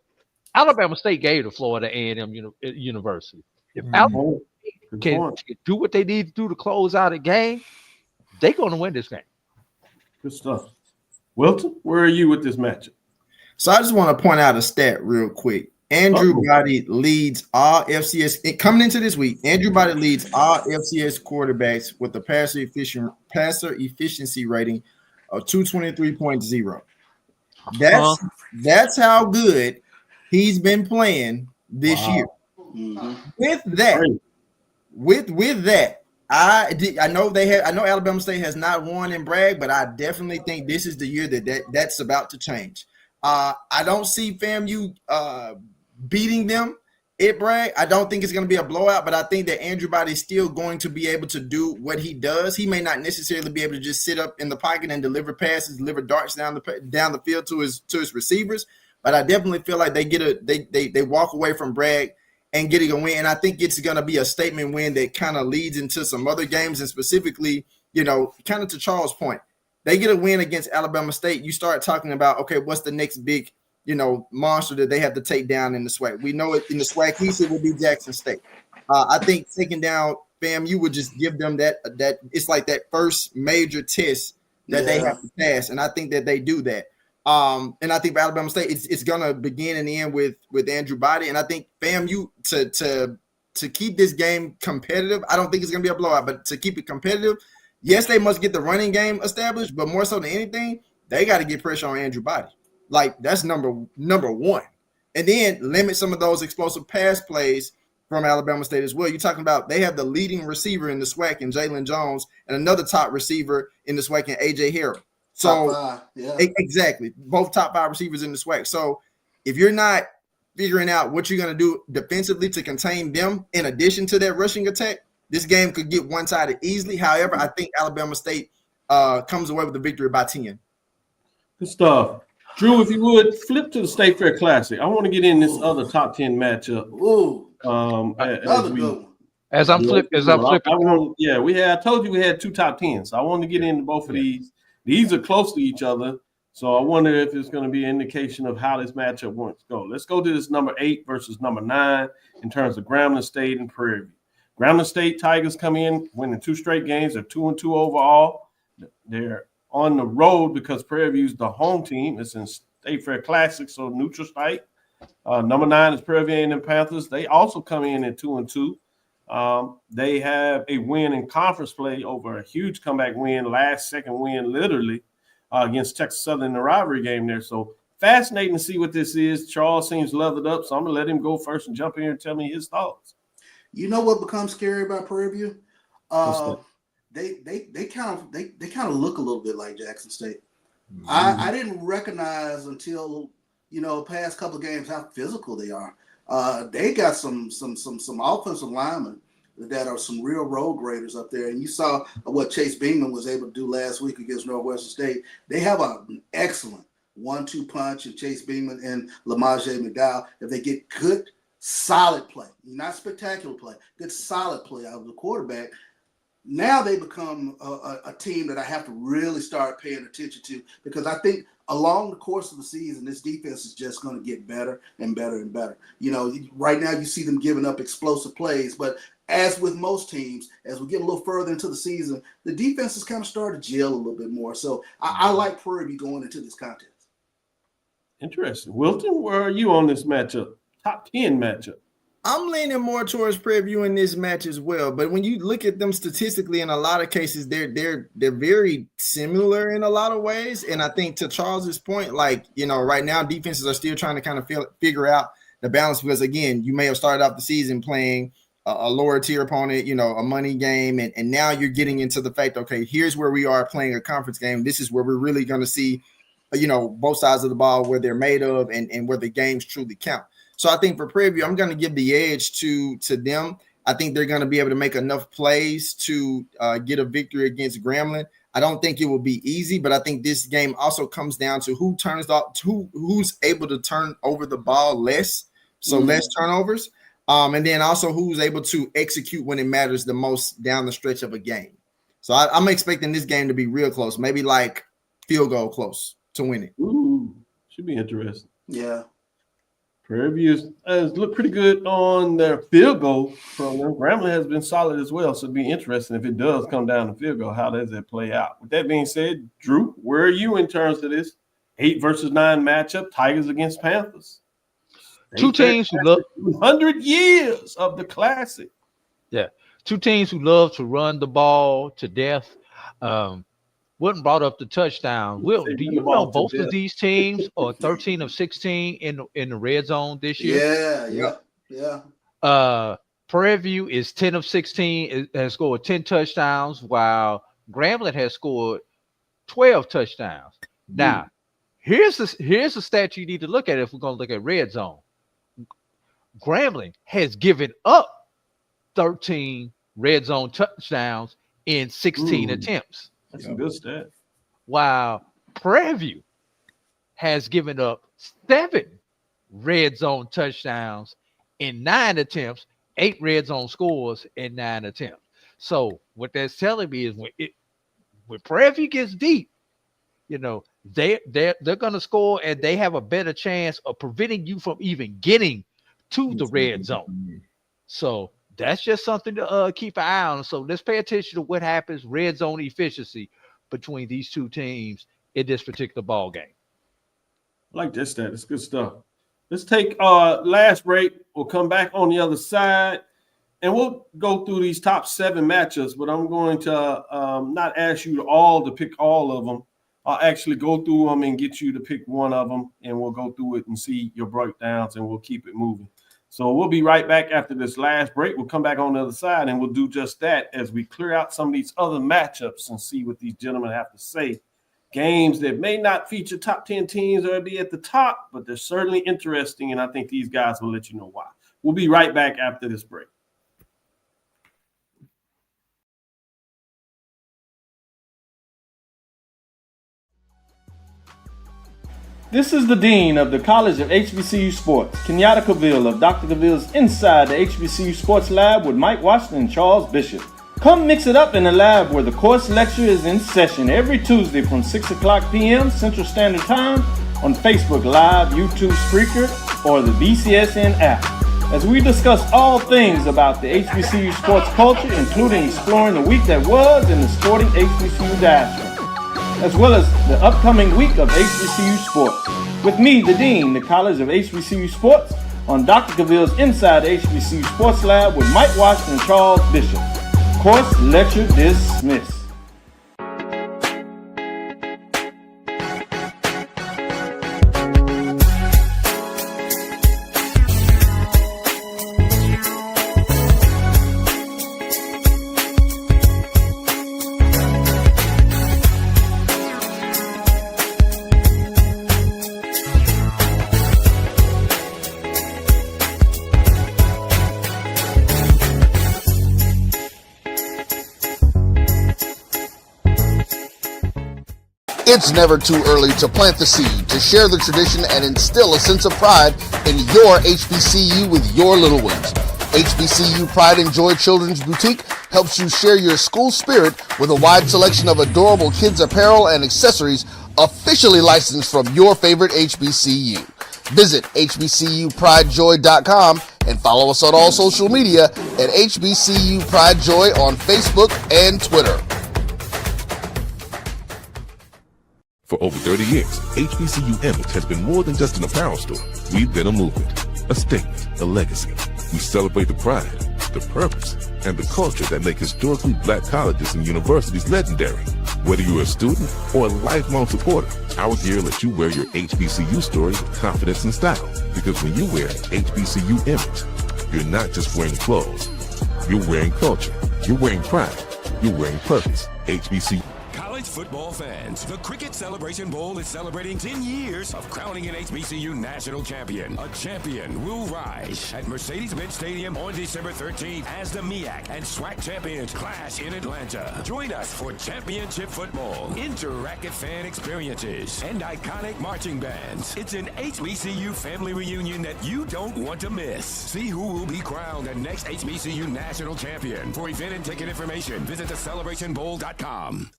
Alabama State gave to Florida A&M University. If Alabama can do what they need to do to close out a game, they're going to win this game. Good stuff. Wilton, where are you with this matchup? So I just want to point out a stat real quick. Andrew Body leads all FCS coming into this week. Andrew Body leads all FCS quarterbacks with a passer efficiency rating of 223.0. That's how good he's been playing this year. With that, I know Alabama State has not won and brag, but I definitely think this is the year that's about to change. I don't see FAMU beating them at brag. I don't think it's going to be a blowout, but I think that Andrew Body is still going to be able to do what he does. He may not necessarily be able to just sit up in the pocket and deliver passes, deliver darts down the field to his receivers, but I definitely feel like they walk away from brag and getting a win. And I think it's going to be a statement win that kind of leads into some other games, and specifically, kind of to Charles' point, they get a win against Alabama State. You start talking about, okay, what's the next big monster that they have to take down in the SWAC. We know it in the SWAC East, it would be Jackson State. I think taking down FAMU would just give them that it's like that first major test that they have to pass, and I think that they do that. And I think for Alabama State, it's gonna begin and end with Andrew Body, and I think FAMU to keep this game competitive. I don't think it's gonna be a blowout, but to keep it competitive, yes, they must get the running game established, but more so than anything, they got to get pressure on Andrew Body. Like that's number one, and then limit some of those explosive pass plays from Alabama State as well. You're talking about they have the leading receiver in the SWAC in Jalen Jones, and another top receiver in the SWAC in AJ Harrell. So exactly, both top 5 receivers in the SWAC. So if you're not figuring out what you're going to do defensively to contain them, in addition to that rushing attack, this game could get one-sided easily. However, I think Alabama State comes away with the victory by 10. Good stuff. Drew, if you would, flip to the State Fair Classic. I want to get in this other top 10 matchup. As I'm flipping. I told you we had 2 top 10s. So I want to get into both of these. These are close to each other. So I wonder if it's going to be an indication of how this matchup wants to go. Let's go to this number 8 versus number 9 in terms of Grambling State and Prairie View. Grambling State Tigers come in, winning 2 straight games. They're 2-2 overall. They're on the road because Prairie View's the home team. It's in State Fair Classic, so neutral site. Number 9 is Prairie View A&M Panthers. They also come in at 2-2. They have a win in conference play over a huge comeback win, second win literally against Texas Southern in the rivalry game there. So fascinating to see what this is. Charles seems leveled up, so I'm going to let him go first and jump in and tell me his thoughts. You know what becomes scary about Prairie View? They kind of look a little bit like Jackson State. Mm-hmm. I didn't recognize until past couple of games how physical they are. They got some offensive linemen that are some real road graders up there. And you saw what Chase Beamon was able to do last week against Northwestern State. They have an excellent 1-2 punch in Chase Beamon and Lamaje McDowell. If they get good, solid play, not spectacular play, good solid play out of the quarterback, now they become a team that I have to really start paying attention to, because I think along the course of the season, this defense is just going to get better and better and better. You know, right now you see them giving up explosive plays, but as with most teams, as we get a little further into the season, the defense has kind of started to gel a little bit more. So I like Prairie View going into this contest. Interesting. Wilton, where are you on this matchup? Top 10 matchup. I'm leaning more towards Prairie View in this match as well. But when you look at them statistically, in a lot of cases, they're very similar in a lot of ways. And I think to Charles's point, like, you know, right now defenses are still trying to kind of figure out the balance, because again, you may have started off the season playing a lower tier opponent, you know, a money game, and now you're getting into the fact, okay, here's where we are playing a conference game. This is where we're really going to see, you know, both sides of the ball, where they're made of, and where the games truly count. So I think for Prairie View, I'm going to give the edge to them. I think they're going to be able to make enough plays to get a victory against Grambling. I don't think it will be easy, but I think this game also comes down to who's able to turn over the ball less, so less turnovers, and then also who's able to execute when it matters the most down the stretch of a game. So I'm expecting this game to be real close, maybe like field goal close to win it. Ooh, should be interesting. Yeah. Prairie View has looked pretty good on their field goal program. Grambling has been solid as well, so it'd be interesting if it does come down to field goal. How does that play out? With that being said, Drew, where are you in terms of this 8 versus 9 matchup? Tigers against Panthers. Two teams who love 100 years of the classic. Yeah, two teams who love to run the ball to death. Wouldn't brought up the touchdown. Will, do you know both of these teams are 13 of 16 in the red zone this year? Yeah. Prairie View is 10 of 16, has scored 10 touchdowns, while Grambling has scored 12 touchdowns. Now, here's the stat you need to look at if we're going to look at red zone. Grambling has given up 13 red zone touchdowns in 16 attempts. That's a good stat. While Prairie View has given up 7 red zone touchdowns in 9 attempts, 8 red zone scores in 9 attempts. So what that's telling me is when Prairie View gets deep, you know, they're going to score, and they have a better chance of preventing you from even getting to the red zone. So that's just something to keep an eye on. So let's pay attention to what happens red zone efficiency between these two teams in this particular ball game. I like this stat. It's good stuff. Let's take last break. We'll come back on the other side, and we'll go through these top 7 matchups, but I'm going to not ask you all to pick all of them. I'll actually go through them and get you to pick one of them, and we'll go through it and see your breakdowns, and we'll keep it moving. So we'll be right back after this last break. We'll come back on the other side, and we'll do just that as we clear out some of these other matchups and see what these gentlemen have to say. Games that may not feature top 10 teams or be at the top, but they're certainly interesting, and I think these guys will let you know why. We'll be right back after this break. This is the Dean of the College of HBCU Sports, Kenyatta Cavil of Dr. Cavil's Inside the HBCU Sports Lab with Mike Washington and Charles Bishop. Come mix it up in the lab where the course lecture is in session every Tuesday from 6 o'clock p.m. Central Standard Time on Facebook Live, YouTube Spreaker, or the BCSN app, as we discuss all things about the HBCU sports culture, including exploring the week that was in the sporting HBCU diaspora, as well as the upcoming week of HBCU Sports. With me, the Dean, the College of HBCU Sports, on Dr. Cavil's Inside the HBCU Sports Lab with Mike Washington and Charles Bishop. Course lecture dismissed. It's never too early to plant the seed, to share the tradition, and instill a sense of pride in your HBCU with your little ones. HBCU Pride and Joy Children's Boutique helps you share your school spirit with a wide selection of adorable kids apparel and accessories officially licensed from your favorite HBCU. Visit hbcupridejoy.com and follow us on all social media at HBCU Pride Joy on Facebook and Twitter. For over 30 years, HBCU Image has been more than just an apparel store. We've been a movement, a statement, a legacy. We celebrate the pride, the purpose, and the culture that make historically black colleges and universities legendary. Whether you're a student or a lifelong supporter, our gear lets you wear your HBCU story with confidence and style. Because when you wear HBCU Image, you're not just wearing clothes. You're wearing culture. You're wearing pride. You're wearing purpose. HBCU. College football fans, the Cricket Celebration Bowl is celebrating 10 years of crowning an HBCU national champion. A champion will rise at Mercedes-Benz Stadium on December 13th as the MEAC and SWAC champions clash in Atlanta. Join us for championship football, interactive fan experiences, and iconic marching bands. It's an HBCU family reunion that you don't want to miss. See who will be crowned the next HBCU national champion. For event and ticket information, visit thecelebrationbowl.com.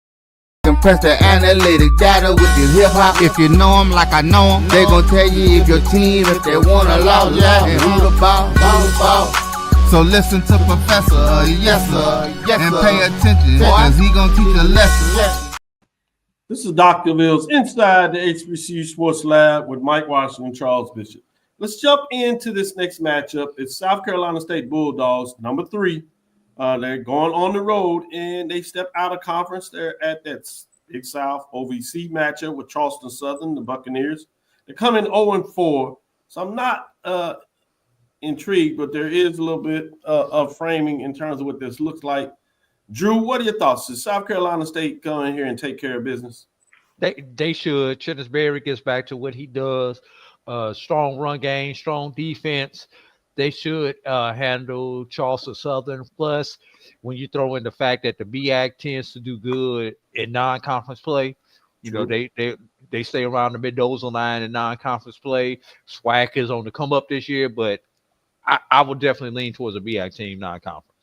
Compress the analytic data with your hip hop. If you know them like I know them, they gon' tell you if your team, if they wanna lose, and who the ball. So listen to Professor, yes sir, and pay attention, cause he gon' teach a lesson. This is Dr. Cavill's Inside the HBCU Sports Lab with Mike Washington and Charles Bishop. Let's jump into this next matchup. It's South Carolina State Bulldogs, number 3. They're going on the road, and they step out of conference. They're at that Big South OVC matchup with Charleston Southern, the Buccaneers. They're coming 0-4, so I'm not intrigued, but there is a little bit of framing in terms of what this looks like. Drew, what are your thoughts? Does South Carolina State come in here and take care of business? They should. Chennisberry gets back to what he does. Strong run game, strong defense. They should handle Charleston Southern. Plus, when you throw in the fact that the BAC tends to do good in non-conference play, you know, they stay around the mid-dozal line in non-conference play. SWAC is on the come up this year, but I would definitely lean towards a BAC team non-conference.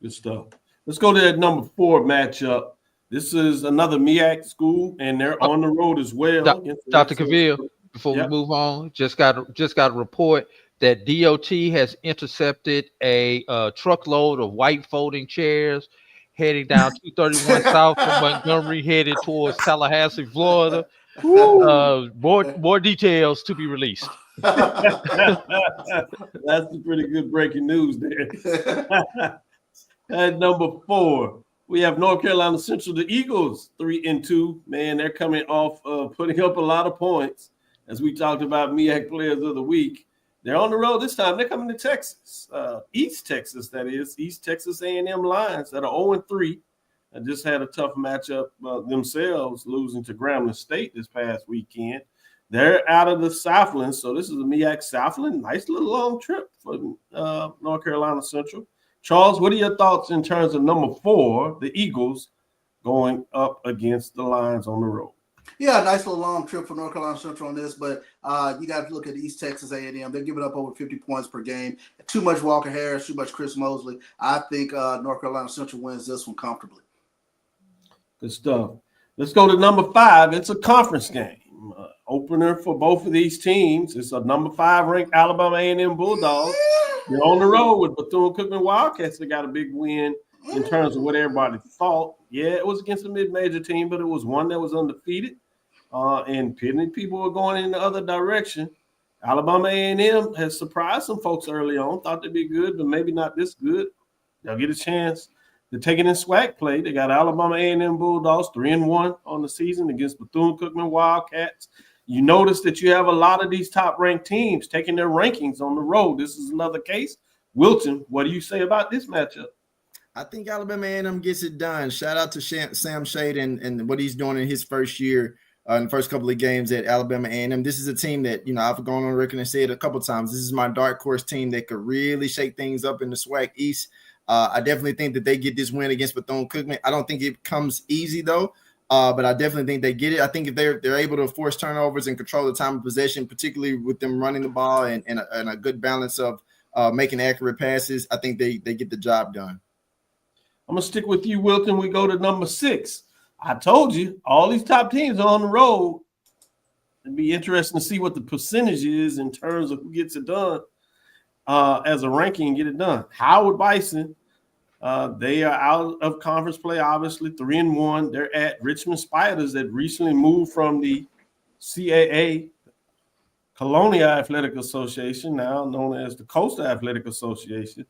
Good stuff. Let's go to that number 4 matchup. This is another MEAC school, and they're on the road as well. Dr. Cavil, before we move on, just got a report that DOT has intercepted a truckload of white folding chairs heading down 231 South from Montgomery, headed towards Tallahassee, Florida. More details to be released. That's some pretty good breaking news there. At number 4, we have North Carolina Central, the Eagles, 3-2. Man, they're coming off putting up a lot of points. As we talked about MEAC players of the week. They're on the road this time. They're coming to Texas, East Texas, that is. East Texas A&M Lions that are 0-3 and just had a tough matchup themselves, losing to Grambling State this past weekend. They're out of the Southland, so this is a MEAC Southland. Nice little long trip for North Carolina Central. Charles, what are your thoughts in terms of number 4, the Eagles, going up against the Lions on the road? Yeah, nice little long trip for North Carolina Central on this, but you got to look at East Texas A&M. They're giving up over 50 points per game. Too much Walker Harris, too much Chris Mosley. I think North Carolina Central wins this one comfortably. Good stuff. Let's go to number 5. It's a conference game. Opener for both of these teams. It's a number 5 ranked Alabama A&M Bulldogs. They're on the road with Bethune-Cookman Wildcats. They got a big win in terms of what everybody thought. Yeah, it was against a mid-major team, but it was one that was undefeated. And pitting people were going in the other direction. Alabama A&M has surprised some folks early on. Thought they'd be good, but maybe not this good. They'll get a chance to take it in SWAC play. They got Alabama A&M Bulldogs 3-1 on the season against Bethune-Cookman Wildcats. You notice that you have a lot of these top-ranked teams taking their rankings on the road. This is another case. Wilton, what do you say about this matchup? I think Alabama A&M gets it done. Shout out to Sam Shade and what he's doing in his first year, in the first couple of games at Alabama A&M. This is a team that, you know, I've gone on record and said a couple of times, this is my dark horse team that could really shake things up in the SWAC East. I definitely think that they get this win against Bethune-Cookman. I don't think it comes easy, though. But I definitely think they get it. I think if they're able to force turnovers and control the time of possession, particularly with them running the ball and a good balance of making accurate passes, I think they get the job done. I'm going to stick with you, Wilton. We go to number 6. I told you, all these top teams are on the road. It'd be interesting to see what the percentage is in terms of who gets it done as a ranking and get it done. Howard Bison, they are out of conference play, obviously, 3-1. They're at Richmond Spiders that recently moved from the CAA, Colonial Athletic Association, now known as the Coastal Athletic Association.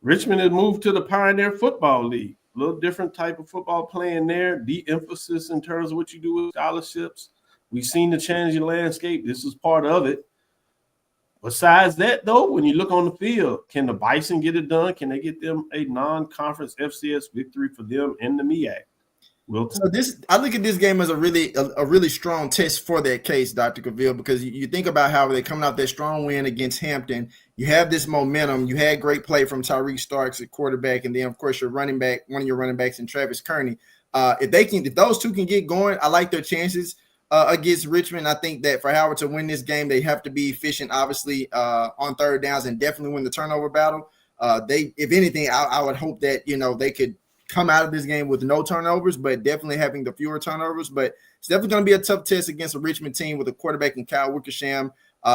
Richmond has moved to the Pioneer Football League. A little different type of football playing there. De-emphasis in terms of what you do with scholarships. We've seen the changing landscape. This is part of it. Besides that, though, when you look on the field, can the Bison get it done? Can they get them a non-conference FCS victory for them in the MEAC? Wilton? So I look at this game as a really strong test for that case, Dr. Cavil, because you think about how they're coming out that strong win against Hampton. You have this momentum. You had great play from Tyreek Starks at quarterback, and then of course one of your running backs in Travis Kearney. If those two can get going, I like their chances against Richmond. I think that for Howard to win this game, they have to be efficient, obviously, on third downs and definitely win the turnover battle. If anything, I would hope that they could come out of this game with no turnovers, but definitely having the fewer turnovers. But it's definitely going to be a tough test against a Richmond team with a quarterback in Kyle Wickersham.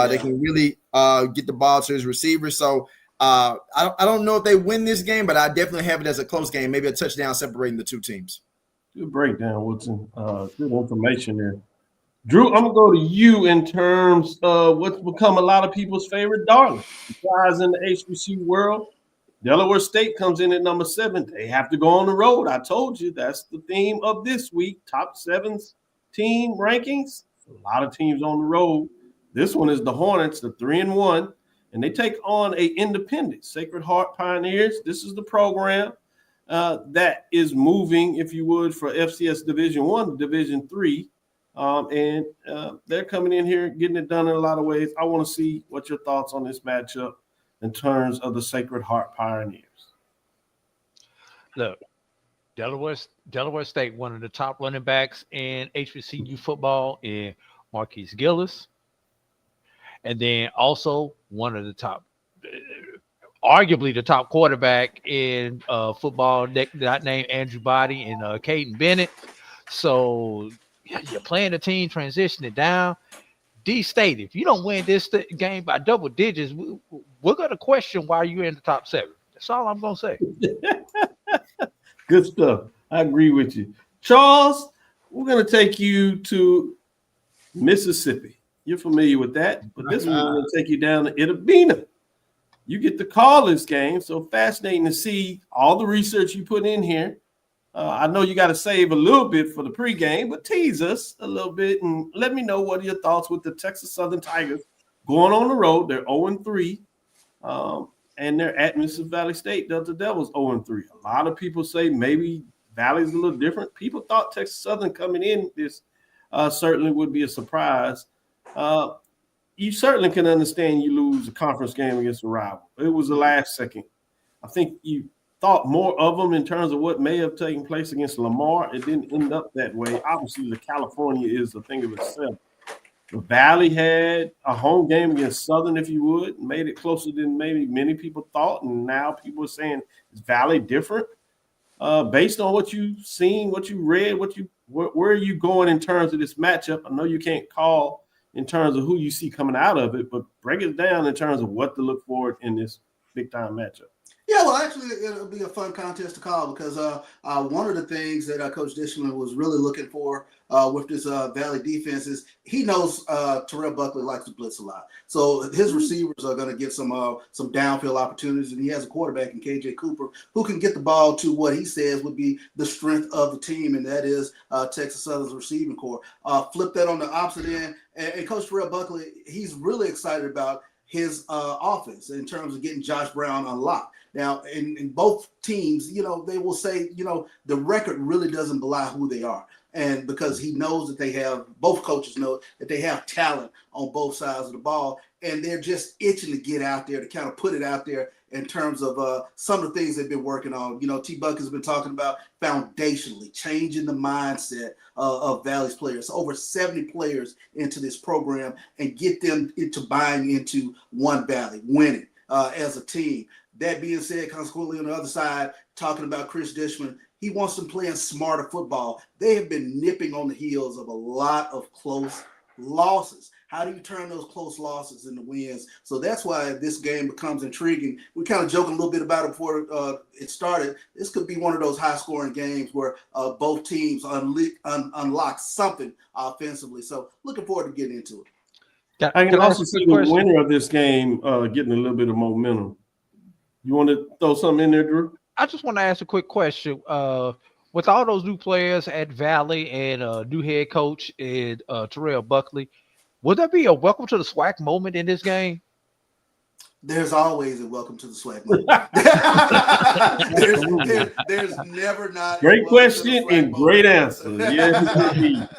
They can really get the ball to his receivers. So I don't know if they win this game, but I definitely have it as a close game, maybe a touchdown separating the two teams. Good breakdown, Woodson. Good information there. Drew, I'm going to go to you in terms of what's become a lot of people's favorite darling. Guys in the HBCU world, Delaware State comes in at number 7. They have to go on the road. I told you that's the theme of this week. Top 7's team rankings. A lot of teams on the road. This one is the Hornets, the 3-1, and they take on a independent Sacred Heart Pioneers. This is the program that is moving, if you would, for FCS Division I to Division III. And they're coming in here getting it done in a lot of ways. I want to see what your thoughts on this matchup in terms of the Sacred Heart Pioneers. Look, Delaware State, one of the top running backs in HBCU football in Marquise Gillis. And then also one of the top, arguably the top quarterback in football, not named Andrew Body and Caden Bennett. So you're playing the team, transitioning down. D-State, if you don't win this game by double digits, we're going to question why you're in the top 7. That's all I'm going to say. Good stuff. I agree with you. Charles, we're going to take you to Mississippi. You're familiar with that, but this one we're going to take you down to Itabena. You get to call this game, so fascinating to see all the research you put in here. I know you got to save a little bit for the pregame, but tease us a little bit and let me know what are your thoughts with the Texas Southern Tigers going on the road. They're 0-3, and they're at Mississippi Valley State. Delta Devils 0-3. A lot of people say maybe Valley's a little different. People thought Texas Southern coming in this certainly would be a surprise. You certainly can understand you lose a conference game against a rival. It was the last second. I think you thought more of them in terms of what may have taken place against Lamar. It didn't end up that way. Obviously, the California is a thing of itself. The Valley had a home game against Southern, if you would, made it closer than maybe many people thought. And now people are saying, is Valley different? Based on what you've seen, what you read, where are you going in terms of this matchup? I know you can't call in terms of who you see coming out of it, but break it down in terms of what to look for in this big-time matchup. Yeah, well, actually, it'll be a fun contest to call because one of the things that Coach Dishman was really looking for with this Valley defense is he knows Terrell Buckley likes to blitz a lot. So his receivers are going to get some downfield opportunities, and he has a quarterback in KJ Cooper who can get the ball to what he says would be the strength of the team, and that is Texas Southern's receiving core. Flip that on the opposite end, and Coach Terrell Buckley, he's really excited about his offense in terms of getting Josh Brown unlocked. Now, in both teams, they will say, the record really doesn't belie who they are. And because he knows that both coaches know that they have talent on both sides of the ball, and they're just itching to get out there to kind of put it out there in terms of some of the things they've been working on. You know, T-Buck has been talking about foundationally changing the mindset of Valley's players. Over 70 players into this program and get them into buying into One Valley, winning as a team. That being said, consequently on the other side, talking about Chris Dishman, he wants them playing smarter football. They have been nipping on the heels of a lot of close losses. How do you turn those close losses into wins? So that's why this game becomes intriguing. We kind of joked a little bit about it before it started. This could be one of those high-scoring games where both teams unlock something offensively. So looking forward to getting into it. I can also see the winner of this game getting a little bit of momentum. You want to throw something in there, Drew? I just want to ask a quick question. With all those new players at Valley and new head coach and Terrell Buckley, would there be a welcome to the SWAC moment in this game? There's always a welcome to the SWAC moment. there's never not. Great question and great answer. Yes, indeed.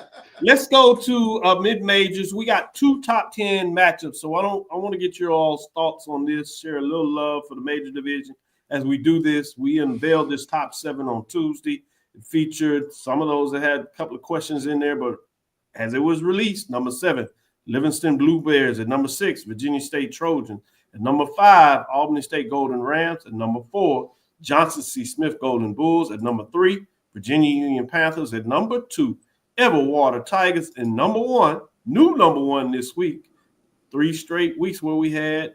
Let's go to mid-majors. We got 2 top 10 matchups. So I want to get your all's thoughts on this. Share a little love for the major division. As we do this, we unveiled this top 7 on Tuesday. It featured some of those that had a couple of questions in there, but as it was released, number 7, Livingston Blue Bears. At number 6, Virginia State Trojans. At number 5, Albany State Golden Rams. At number 4, Johnson C. Smith Golden Bulls. At number 3, Virginia Union Panthers. At number 2, Everwater Tigers. And number 1, new number 1 this week. 3 straight weeks where we had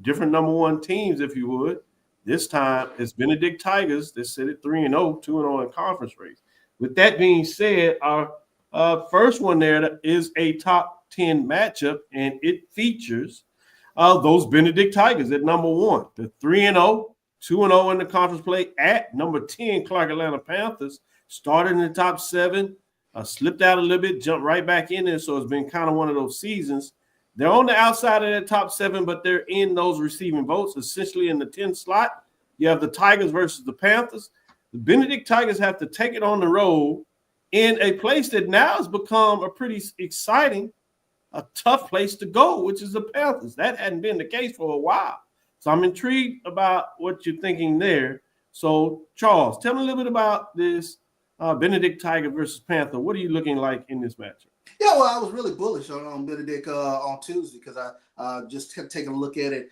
different number 1 teams, if you would. This time, it's Benedict Tigers that sit at 3-0, 2-0 in conference race. With that being said, our first one there is a top 10 matchup, and it features those Benedict Tigers at number 1. The 3-0, 2-0 in the conference play at number 10, Clark Atlanta Panthers. Started in the top 7, slipped out a little bit, jumped right back in there, so it's been kind of one of those seasons. They're on the outside of that top 7, but they're in those receiving votes, essentially in the 10 slot. You have the Tigers versus the Panthers. The Benedict Tigers have to take it on the road in a place that now has become a pretty exciting, a tough place to go, which is the Panthers. That hadn't been the case for a while. So I'm intrigued about what you're thinking there. So, Charles, tell me a little bit about this Benedict Tiger versus Panther. What are you looking like in this matchup? Yeah, well, I was really bullish on Benedict on Tuesday because I just kept taking a look at it.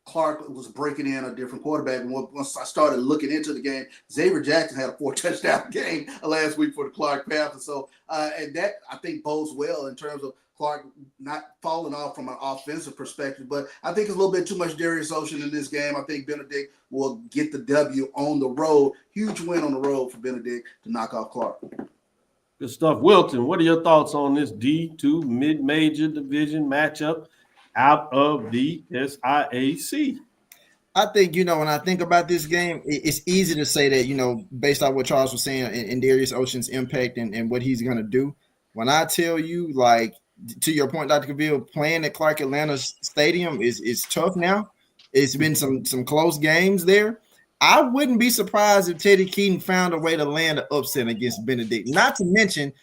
Clark was breaking in a different quarterback. And once I started looking into the game, Xavier Jackson had a 4-touchdown game last week for the Clark Panthers. So, and that, I think, bodes well in terms of Clark not falling off from an offensive perspective. But I think it's a little bit too much Darius Ocean in this game. I think Benedict will get the W on the road. Huge win on the road for Benedict to knock off Clark. Good stuff. Wilton, what are your thoughts on this D2 mid-major division matchup out of the SIAC? I think, when I think about this game, it's easy to say that, based on what Charles was saying and Darius Ocean's impact and what he's going to do. When I tell you, to your point, Dr. Cavil, playing at Clark Atlanta Stadium is tough now. It's been some close games there. I wouldn't be surprised if Teddy Keaton found a way to land an upset against Benedict. Not to mention,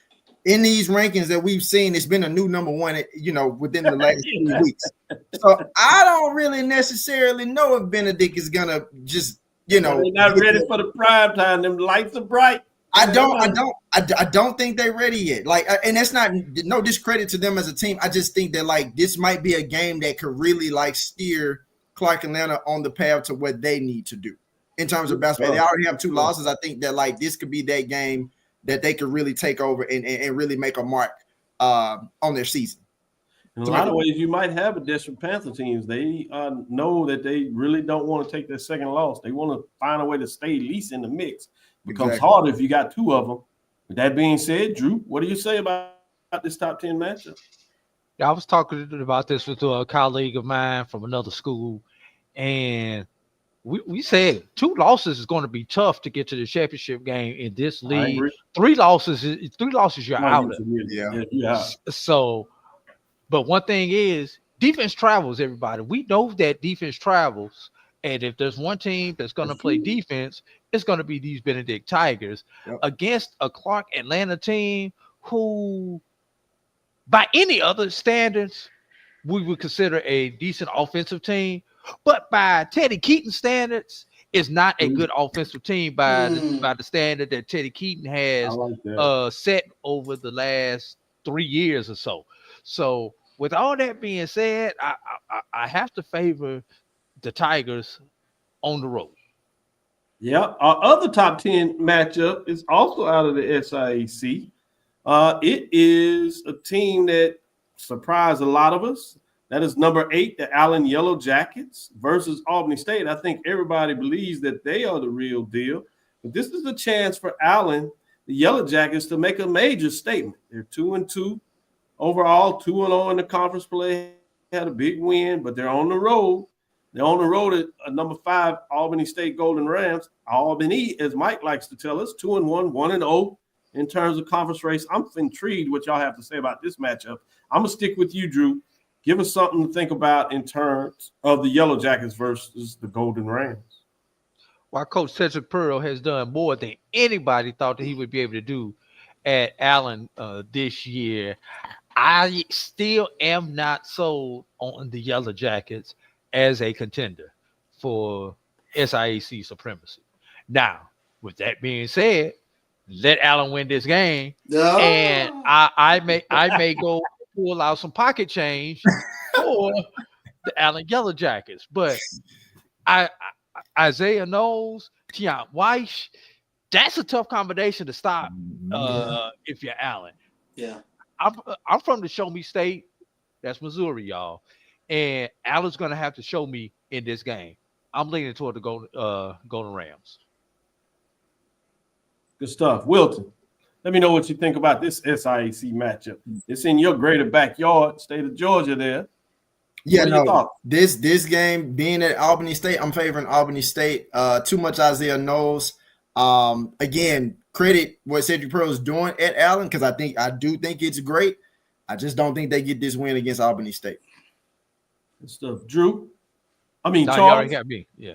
in these rankings that we've seen, it's been a new number 1, within the last 3 weeks. So I don't really necessarily know if Benedict is gonna just, They're not ready for the prime time. Them lights are bright. I don't think they're ready yet. And that's not no discredit to them as a team. I just think that this might be a game that could really steer Clark Atlanta on the path to what they need to do in terms of basketball. They already have 2 losses. I think that this could be that game that they could really take over and really make a mark on their season. In a lot of ways, you might have a desperate Panther teams. They know that they really don't want to take their second loss. They want to find a way to stay at least in the mix. It becomes harder if you got 2 of them. With that being said, Drew, what do you say about this top 10 matchup? Yeah, I was talking about this with a colleague of mine from another school, and we said 2 losses is going to be tough to get to the championship game in this league. 3 losses, you're out. Yeah. So, but one thing is defense travels, everybody. We know that defense travels. And if there's one team that's going to play defense, it's going to be these Benedict Tigers against a Clark Atlanta team who, by any other standards, we would consider a decent offensive team. But by Teddy Keaton standards, it's not a good offensive team by the standard that Teddy Keaton has set over the last 3 years or so. So with all that being said, I have to favor the Tigers on the road. Yeah, our other top 10 matchup is also out of the SIAC. It is a team that surprised a lot of us. That is number 8, the Allen Yellow Jackets versus Albany State. I think everybody believes that they are the real deal. But this is a chance for Allen, the Yellow Jackets, to make a major statement. They're 2-2 overall, 2-0 in the conference play. Had a big win, but they're on the road. They're on the road at number 5, Albany State Golden Rams. Albany, as Mike likes to tell us, 2-1, 1-0 in terms of conference race. I'm intrigued what y'all have to say about this matchup. I'm going to stick with you, Drew. Give us something to think about in terms of the Yellow Jackets versus the Golden Rams. While Coach Cedric Pearl has done more than anybody thought that he would be able to do at Allen this year, I still am not sold on the Yellow Jackets as a contender for SIAC supremacy. Now, with that being said, let Allen win this game, and I may go pull out some pocket change for the Allen Yellow Jackets. But Isaiah Knowles, Tiant Weiss, that's a tough combination to stop if you're Allen. Yeah. I'm from the Show Me State. That's Missouri, y'all. And Allen's going to have to show me in this game. I'm leaning toward the Golden Rams. Good stuff. Wilton, let me know what you think about this SIAC matchup. It's in your greater backyard, state of Georgia there. Yeah, no, this game being at Albany State, I'm favoring Albany State. Too much Isaiah Knowles. Again, credit what Cedric Pearl is doing at Allen, because I do think it's great. I just don't think they get this win against Albany State. Good stuff. Drew? Charles? You already got me. Yeah.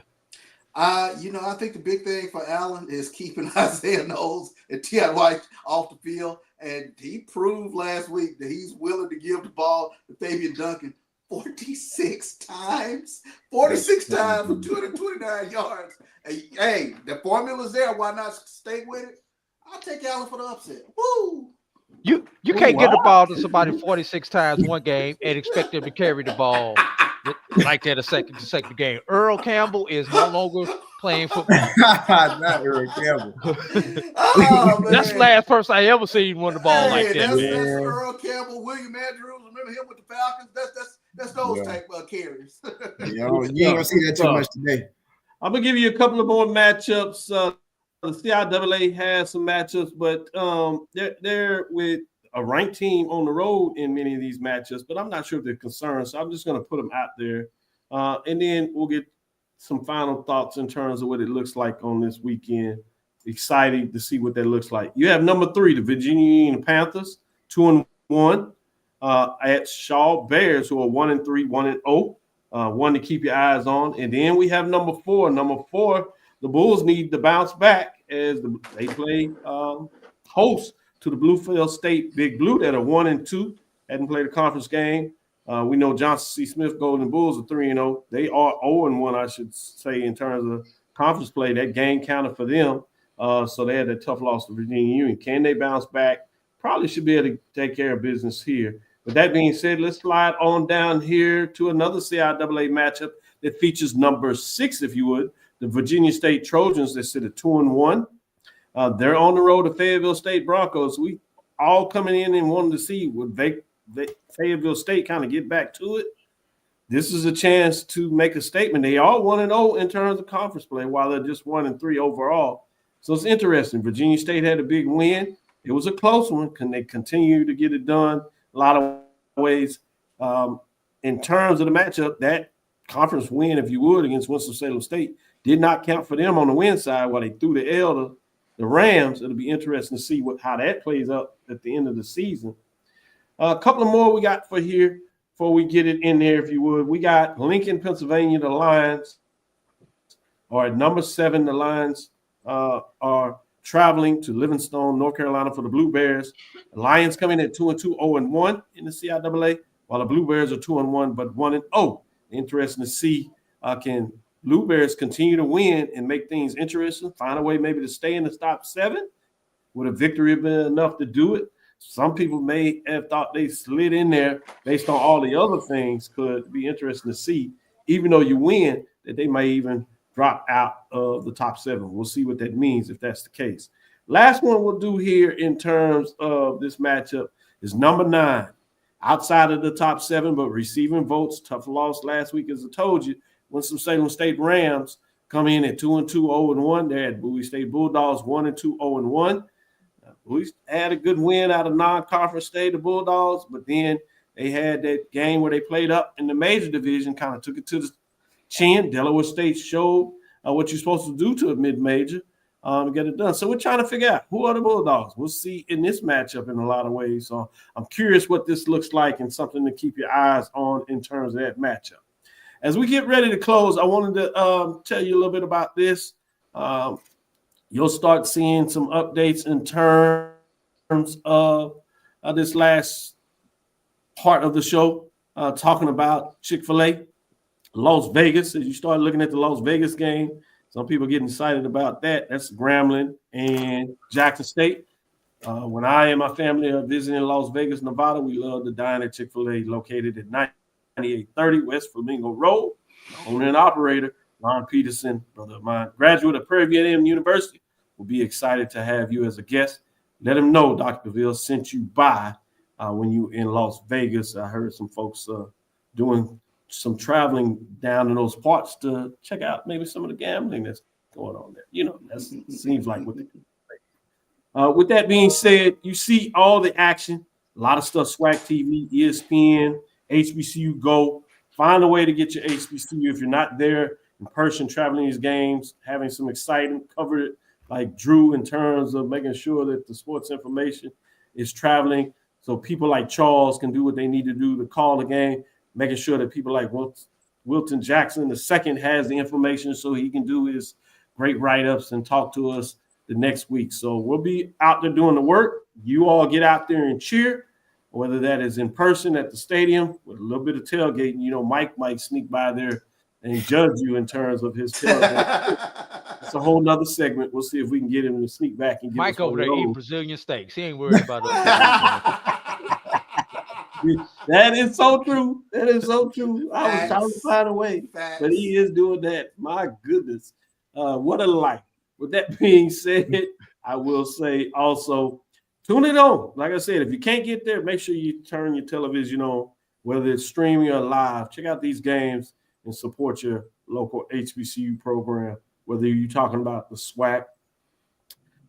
I think the big thing for Allen is keeping Isaiah Knowles and Tiant White off the field. And he proved last week that he's willing to give the ball to Fabian Duncan 46 times. 46 times for 229 yards. Hey, the formula's there. Why not stay with it? I'll take Allen for the upset. Woo! You can't get the ball to somebody 46 times one game and expect them to carry the ball like that a second game. Earl Campbell is no longer playing football. Not Earl Campbell. That's the last person I ever seen run the ball like that. That's Earl Campbell, William Andrews. Remember him with the Falcons? That's those type of carries. You ain't gonna see that too much today. I'm gonna give you a couple of more matchups. The CIAA has some matchups, but they're with a ranked team on the road in many of these matchups, but I'm not sure if they're concerned, so I'm just going to put them out there. And then we'll get some final thoughts in terms of what it looks like on this weekend. Excited to see what that looks like. You have number 3, the Virginia Union Panthers, 2-1 at Shaw Bears, who are 1-3, 1-0. One to keep your eyes on. And then we have number 4. Number 4, the Bulls need to bounce back as they play host to the Bluefield State Big Blue that are 1-2. Hadn't played a conference game. We know Johnson C. Smith Golden Bulls are 3-0. They are 0-1, I should say, in terms of conference play. That game counted for them. So they had a tough loss to Virginia Union. Can they bounce back? Probably should be able to take care of business here. With that being said, let's slide on down here to another CIAA matchup that features number 6, if you would, the Virginia State Trojans that sit at 2-1. They're on the road to Fayetteville State Broncos. We all coming in and wanting to see would Fayetteville State kind of get back to it. This is a chance to make a statement. They are 1-0 in terms of conference play, while they're just 1-3 overall. So it's interesting. Virginia State had a big win. It was a close one. Can they continue to get it done? A lot of ways. In terms of the matchup, that conference win, if you would, against Winston-Salem State did not count for them on the win side while they threw the L to the Rams. It'll be interesting to see how that plays up at the end of the season. A couple of more we got for here before we get it in there, if you would. We got Lincoln, Pennsylvania. The Lions are at number 7. The Lions are traveling to Livingstone, North Carolina for the Blue Bears. The Lions coming at 2-2, 0-1 in the CIAA, while the Blue Bears are 2-1, but 1-0. Interesting to see Can Blueberries continue to win and make things interesting? Find a way maybe to stay in the top 7? Would a victory have been enough to do it? Some people may have thought they slid in there based on all the other things. Could be interesting to see, even though you win, that they may even drop out of the top 7. We'll see what that means if that's the case. Last one we'll do here in terms of this matchup is number 9. Outside of the top 7, but receiving votes. Tough loss last week, as I told you. Winston-Salem State Rams come in at 2-2, 0-1. They had Bowie State Bulldogs 1-2, 0-1. Bowie had a good win out of non-conference state, the Bulldogs, but then they had that game where they played up in the major division, kind of took it to the chin. Delaware State showed what you're supposed to do to a mid-major to get it done. So we're trying to figure out who are the Bulldogs. We'll see in this matchup in a lot of ways. So I'm curious what this looks like and something to keep your eyes on in terms of that matchup. As we get ready to close, I wanted to tell you a little bit about this. You'll start seeing some updates in terms of this last part of the show, talking about Chick-fil-A, Las Vegas. As you start looking at the Las Vegas game, some people getting excited about that. That's Grambling and Jackson State. When I and my family are visiting Las Vegas, Nevada, we love to dine at Chick-fil-A, located at 9830 West Flamingo Road. Owner and operator, Ron Peterson, brother of mine, graduate of Prairie View A&M University. We'll be excited to have you as a guest. Let him know Dr. Cavil sent you by when you in Las Vegas. I heard some folks doing some traveling down in those parts to check out maybe some of the gambling that's going on there. You know, that seems like what they do. With that being said, you see all the action, a lot of stuff, Swag TV, ESPN, HBCU Go. Find a way to get your HBCU if you're not there in person, traveling these games, having some exciting coverage like Drew in terms of making sure that the sports information is traveling so people like Charles can do what they need to do to call the game, making sure that people like Wilton Jackson II has the information so he can do his great write-ups and talk to us the next week. So we'll be out there doing the work. You all get out there and cheer, whether that is in person at the stadium with a little bit of tailgating. You know, Mike might sneak by there and judge you in terms of his tailgate. It's a whole nother segment. We'll see if we can get him to sneak back and get Mike over there eating Brazilian steaks. He ain't worried about it. That is so true. That is so true. I was trying to find a way, but he is doing that. My goodness. What a life. With that being said, I will say also, tune it on. Like I said, if you can't get there, make sure you turn your television on, whether it's streaming or live. Check out these games and support your local HBCU program, whether you're talking about the SWAC,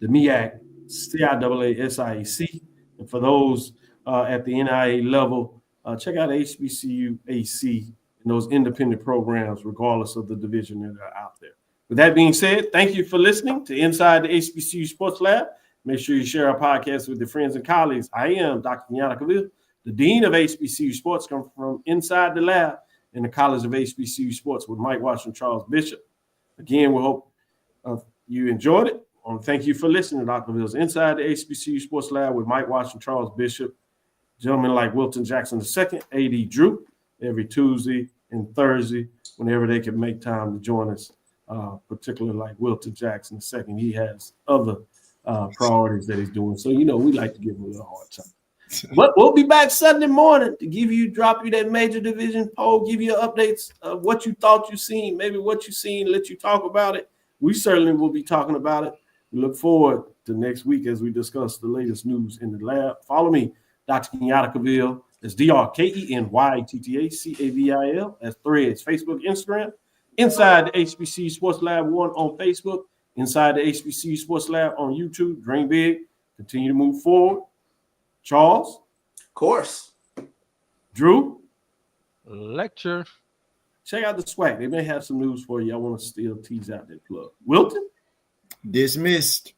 the MEAC, CIAA, SIAC. And for those at the NIA level, check out HBCU AC and those independent programs, regardless of the division that are out there. With that being said, thank you for listening to Inside the HBCU Sports Lab. Make sure you share our podcast with your friends and colleagues. I am Dr. Cavil, the Dean of HBCU Sports, come from inside the lab in the College of HBCU Sports with Mike Washington, Charles Bishop. Again, we hope you enjoyed it. I want to thank you for listening to Dr. Cavil's Inside the HBCU Sports Lab with Mike Washington, Charles Bishop, gentlemen like Wilton Jackson II, AD Drew, every Tuesday and Thursday, whenever they can make time to join us, particularly like Wilton Jackson II. He has other priorities that he's doing. So, you know, we like to give him a little hard time. But we'll be back Sunday morning to drop you that major division poll, give you updates of what you thought you seen, maybe what you seen, let you talk about it. We certainly will be talking about it. We look forward to next week as we discuss the latest news in the lab. Follow me, Dr. Kenyatta Cavil. That's DrKenyatTaCavil. That's Threads, Facebook, Instagram. Inside the HBCU Sports Lab 1 on Facebook. Inside the HBCU Sports Lab on YouTube. Dream big. Continue to move forward. Charles? Of course. Drew? Lecture. Check out the SWAC. They may have some news for you. I want to still tease out that plug. Wilton? Dismissed.